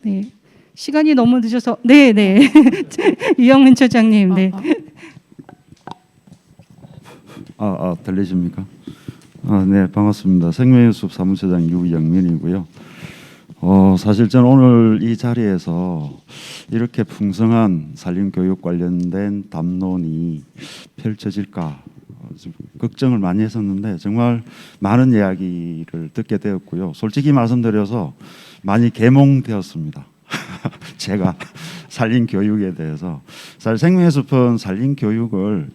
네, 시간이 너무 늦어서 네. 이영민 처장님, 네. 들리십니까? 네, 반갑습니다. 생명연수업 사무처장 유영민이고요. 사실 저는 오늘 이 자리에서 이렇게 풍성한 산림교육 관련된 담론이 펼쳐질까 좀 걱정을 많이 했었는데 정말 많은 이야기를 듣게 되었고요. 솔직히 말씀드려서 많이 계몽되었습니다. 제가 산림교육에 대해서 사실 생명연수업은 산림교육을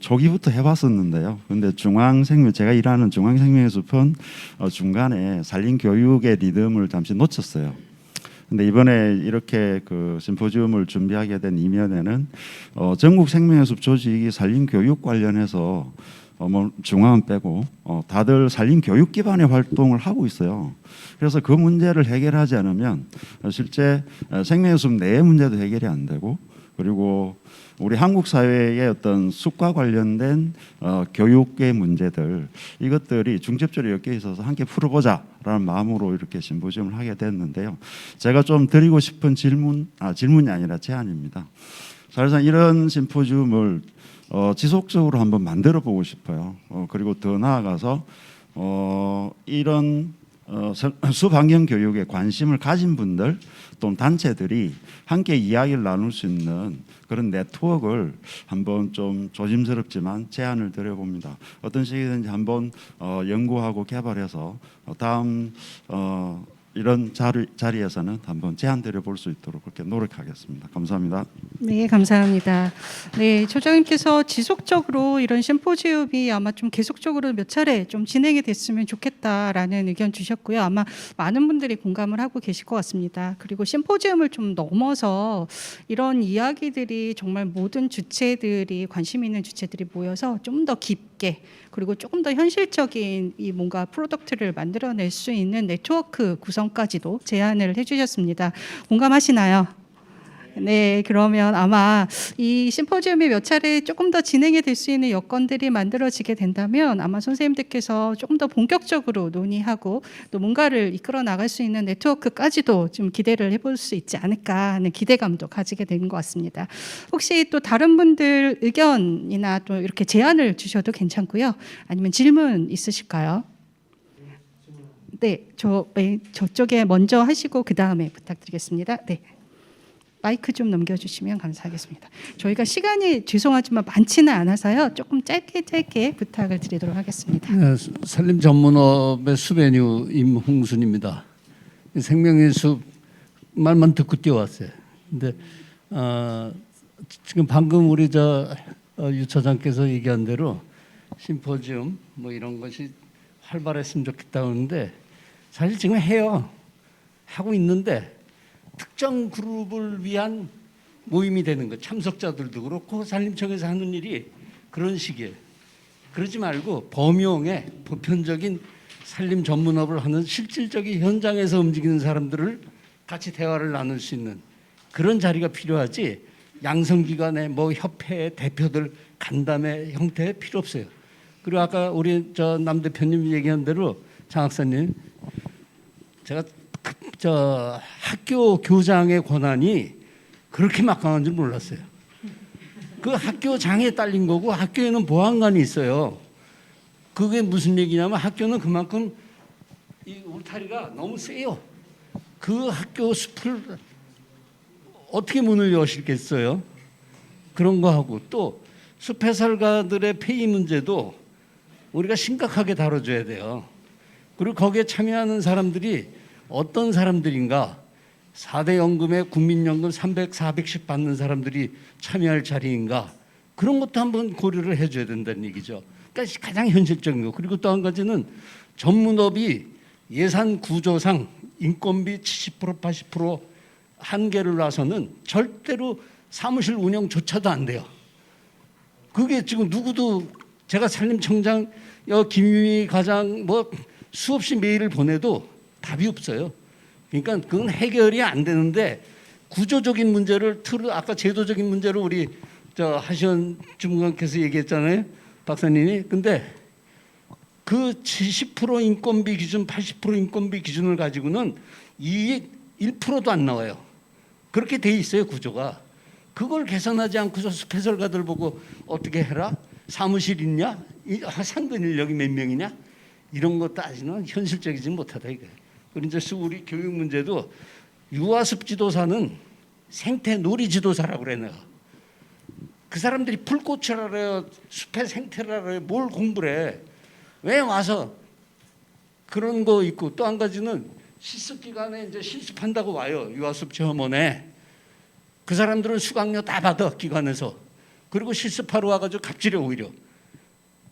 초기부터 해봤었는데요. 근데 제가 일하는 중앙생명연수업은 중간에 산림교육의 리듬을 잠시 놓쳤어요. 근데 이번에 이렇게 그 심포지엄을 준비하게 된 이면에는 전국 생명연수업 조직이 산림교육 관련해서 뭐 중앙은 빼고 다들 산림교육 기반의 활동을 하고 있어요. 그래서 그 문제를 해결하지 않으면 실제 생명연수업 내의 문제도 해결이 안 되고 그리고 우리 한국 사회의 어떤 숲과 관련된 교육의 문제들 이것들이 중첩적으로 엮여 있어서 함께 풀어보자라는 마음으로 이렇게 심포지엄을 하게 됐는데요. 제가 좀 드리고 싶은 질문이 아니라 제안입니다. 사실상 이런 심포지엄을 지속적으로 한번 만들어 보고 싶어요. 그리고 더 나아가서 이런 숲환경 교육에 관심을 가진 분들 또는 단체들이 함께 이야기를 나눌 수 있는 그런 네트워크를 한번 좀 조심스럽지만 제안을 드려봅니다. 어떤 식이든지 한번 연구하고 개발해서 다음 이런 자리에서는 한번 제안 드려볼 수 있도록 그렇게 노력하겠습니다. 감사합니다. 네, 감사합니다. 네, 처장님께서 지속적으로 이런 심포지엄이 아마 좀 계속적으로 몇 차례 좀 진행이 됐으면 좋겠다라는 의견 주셨고요. 아마 많은 분들이 공감을 하고 계실 것 같습니다. 그리고 심포지엄을 좀 넘어서 이런 이야기들이 정말 모든 주체들이 관심 있는 주체들이 모여서 좀 더 깊게 그리고 조금 더 현실적인 이 뭔가 프로덕트를 만들어낼 수 있는 네트워크 구성까지도 제안을 해주셨습니다. 공감하시나요? 네, 그러면 아마 이 심포지엄이 몇 차례 조금 더 진행이 될 수 있는 여건들이 만들어지게 된다면 아마 선생님들께서 조금 더 본격적으로 논의하고 또 뭔가를 이끌어 나갈 수 있는 네트워크까지도 좀 기대를 해볼 수 있지 않을까 하는 기대감도 가지게 되는 것 같습니다. 혹시 또 다른 분들 의견이나 또 이렇게 제안을 주셔도 괜찮고요. 아니면 질문 있으실까요? 네, 저쪽에 먼저 하시고 그 다음에 부탁드리겠습니다. 네. 마이크 좀 넘겨주시면 감사하겠습니다. 저희가 시간이 죄송하지만 많지는 않아서요. 조금 짧게 부탁을 드리도록 하겠습니다. 네, 산림 전문업의 수배뉴 임홍순입니다. 생명의 숲 말만 듣고 뛰어왔어요. 근데 지금 방금 우리 유 차장께서 얘기한 대로 심포지움 뭐 이런 것이 활발했으면 좋겠다고 하는데 사실 지금 하고 있는데 특정 그룹을 위한 모임이 되는 거, 참석자들도 그렇고 산림청에서 하는 일이 그런 식이에요. 그러지 말고 범용의 보편적인 산림 전문업을 하는 실질적인 현장에서 움직이는 사람들을 같이 대화를 나눌 수 있는 그런 자리가 필요하지, 양성기관의 뭐 협회 대표들 간담회 형태 필요 없어요. 그리고 아까 우리 남 대표님 얘기한 대로 장 학사님, 제가 학교 교장의 권한이 그렇게 막강한 줄 몰랐어요. 그 학교장에 딸린 거고 학교에는 보안관이 있어요. 그게 무슨 얘기냐면 학교는 그만큼 이 울타리가 너무 세요. 그 학교 숲을 어떻게 문을 여시겠어요? 그런 거 하고 또 숲 해설가들의 폐위 문제도 우리가 심각하게 다뤄줘야 돼요. 그리고 거기에 참여하는 사람들이 어떤 사람들인가, 4대 연금에 국민연금 300, 400씩 받는 사람들이 참여할 자리인가, 그런 것도 한번 고려를 해줘야 된다는 얘기죠. 그러니까 가장 현실적인 거. 그리고 또 한 가지는 전문업이 예산 구조상 인건비 70%, 80% 한계를 놔서는 절대로 사무실 운영조차도 안 돼요. 그게 지금 누구도, 제가 산림청장, 김유미 과장 뭐 수없이 메일을 보내도 답이 없어요. 그러니까 그건 해결이 안 되는데 구조적인 문제를 아까 제도적인 문제로 우리 하시원 주무관께서 얘기했잖아요, 박사님이. 근데 그 70% 인건비 기준, 80% 인건비 기준을 가지고는 이익 1%도 안 나와요. 그렇게 돼 있어요, 구조가. 그걸 개선하지 않고서 숲해설가들 보고 어떻게 해라? 사무실 있냐? 상근 인력이 몇 명이냐? 이런 거 따지는 현실적이지 못하다 이거예요. 그리고 이제 우리 교육 문제도 유아숲 지도사는 생태 놀이 지도사라고 그래 내가. 그 사람들이 풀꽃을 알아요, 숲의 생태를 알아요, 뭘 공부를 해? 왜 와서 그런 거 있고, 또 한 가지는 실습 기간에 이제 실습한다고 와요, 유아숲 체험원에. 그 사람들은 수강료 다 받아 기관에서. 그리고 실습하러 와가지고 갑질해 오히려.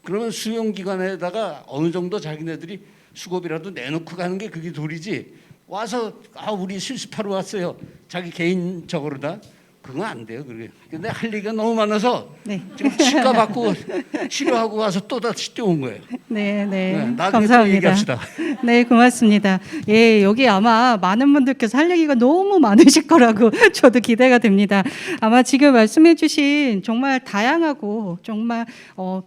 그러면 수용 기간에다가 어느 정도 자기네들이 수고비라도 내놓고 가는 게 그게 도리지, 와서 우리 실습하러 왔어요, 자기 개인적으로다, 그건 안 돼요. 그게. 근데 할 얘기가 너무 많아서 지금 치과 받고 치료하고 와서 또 다시 뛰어온 거예요. 나중에 감사합니다. 또 얘기합시다. 네, 고맙습니다. 예, 여기 아마 많은 분들께서 할 얘기가 너무 많으실 거라고 저도 기대가 됩니다. 아마 지금 말씀해주신 정말 다양하고 정말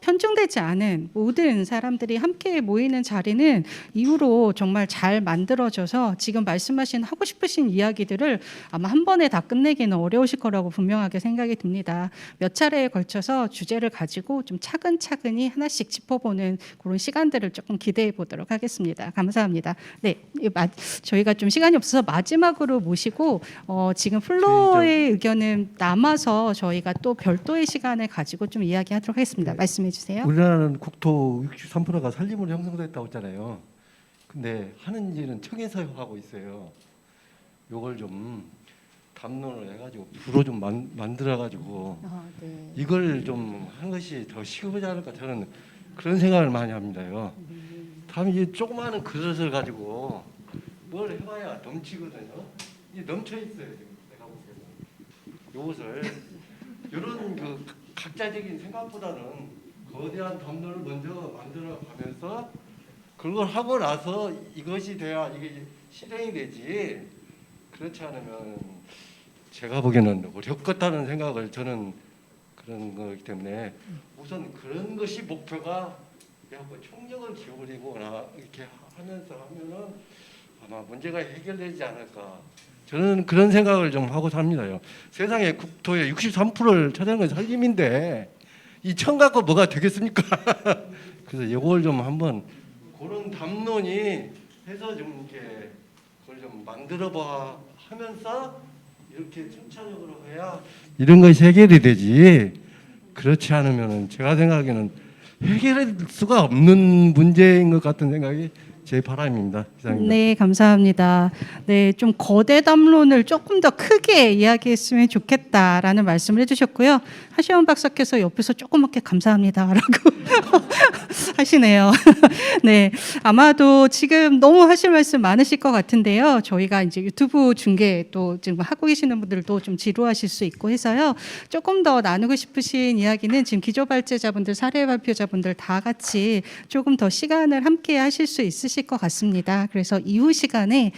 편중되지 않은 모든 사람들이 함께 모이는 자리는 이후로 정말 잘 만들어져서 지금 말씀하신 하고 싶으신 이야기들을 아마 한 번에 다 끝내기는 어려우실 거라고 분명하게 생각이 듭니다. 몇 차례에 걸쳐서 주제를 가지고 좀 차근차근히 하나씩 짚어보는 그런 시간들을 조금 기대해 보도록 하겠습니다. 감사합니다. 네, 저희가 좀 시간이 없어서 마지막으로 모시고 지금 플로어의 의견은 남아서 저희가 또 별도의 시간을 가지고 좀 이야기하도록 하겠습니다. 말씀해 주세요. 우리나라는 국토 63%가 산림으로 형성됐다고 했잖아요. 근데 하는 일은 청에서 하고 있어요. 요걸 좀 담론을 해가지고 부로 좀 만들어가지고 이걸 좀 하는 것이 더 쉬우지 않을까, 저는 그런 생각을 많이 합니다요. 다음 이 조그마한 그릇을 가지고 뭘 해봐야 넘치거든요. 이게 넘쳐 있어요 지금 내가 보기에는. 이것을 이런 그 각자적인 생각보다는 거대한 담론을 먼저 만들어가면서 그걸 하고 나서 이것이 돼야 이게 실행이 되지. 그렇지 않으면 제가 보기에는 어렵겠다는 생각을, 저는 그런 거기 때문에 우선 그런 것이 목표가 되고 총력을 기울이거나 이렇게 하면서 하면은 아마 문제가 해결되지 않을까, 저는 그런 생각을 좀 하고 삽니다요. 세상에 국토의 63%를 차지하는 건 산림인데 이 천 갖고 뭐가 되겠습니까? 그래서 이걸 좀 한번 그런 담론이 해서 좀 이렇게 그걸 좀 만들어 봐 하면서 이렇게 청차적으로 해야 이런 것이 해결이 되지. 그렇지 않으면은 제가 생각에는 해결할 수가 없는 문제인 것 같은 생각이 제 바람입니다. 이상입니다. 네, 감사합니다. 네, 좀 거대 담론을 조금 더 크게 이야기했으면 좋겠다라는 말씀을 해주셨고요. 하시원 박사께서 옆에서 조그맣게 감사합니다라고 하시네요. 네, 아마도 지금 너무 하실 말씀 많으실 것 같은데요. 저희가 이제 유튜브 중계 또 지금 하고 계시는 분들도 좀 지루하실 수 있고 해서요. 조금 더 나누고 싶으신 이야기는 지금 기조발제자분들, 사례 발표자분들 다 같이 조금 더 시간을 함께 하실 수 있으실 것 같습니다. 그래서 이후 시간에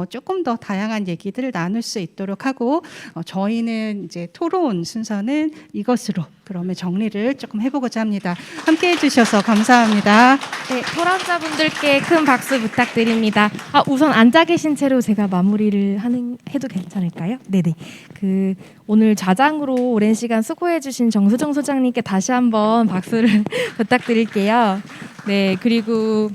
조금 더 다양한 얘기들을 나눌 수 있도록 하고 저희는 이제 토론 순서는 이것으로 그러면 정리를 조금 해보고자 합니다. 함께해 주셔서 감사합니다. 네, 토론자분들께 큰 박수 부탁드립니다. 우선 앉아 계신 채로 제가 마무리를 해도 괜찮을까요? 네네. 오늘 좌장으로 오랜 시간 수고해주신 정수정 소장님께 다시 한번 박수를 부탁드릴게요. 네, 그리고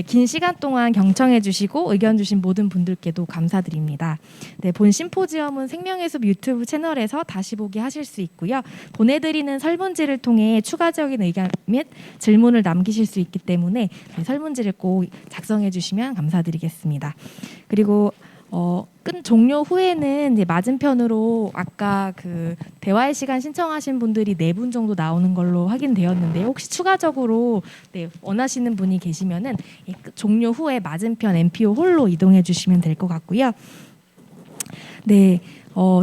긴 시간 동안 경청해 주시고 의견 주신 모든 분들께도 감사드립니다. 네, 본 심포지엄은 생명의숲 유튜브 채널에서 다시 보기 하실 수 있고요. 보내드리는 설문지를 통해 추가적인 의견 및 질문을 남기실 수 있기 때문에 설문지를 꼭 작성해 주시면 감사드리겠습니다. 그리고 끝 종료 후에는 이제 맞은편으로 아까 대화의 시간 신청하신 분들이 4분 정도 나오는 걸로 확인되었는데요. 혹시 추가적으로 원하시는 분이 계시면은 끝 종료 후에 맞은편 MPO 홀로 이동해 주시면 될 것 같고요. 네.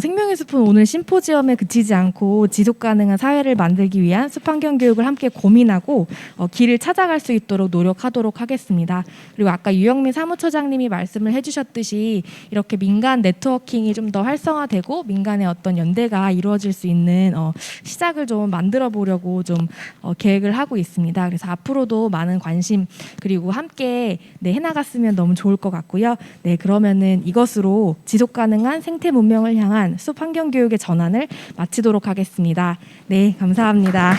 생명의 숲은 오늘 심포지엄에 그치지 않고 지속가능한 사회를 만들기 위한 숲환경 교육을 함께 고민하고 길을 찾아갈 수 있도록 노력하도록 하겠습니다. 그리고 아까 유영민 사무처장님이 말씀을 해주셨듯이 이렇게 민간 네트워킹이 좀 더 활성화되고 민간의 어떤 연대가 이루어질 수 있는 시작을 좀 만들어 보려고 좀 계획을 하고 있습니다. 그래서 앞으로도 많은 관심 그리고 함께 해나갔으면 너무 좋을 것 같고요. 네, 그러면은 이것으로 지속가능한 생태 문명을 향한 숲 환경 교육의 전환을 마치도록 하겠습니다. 네, 감사합니다.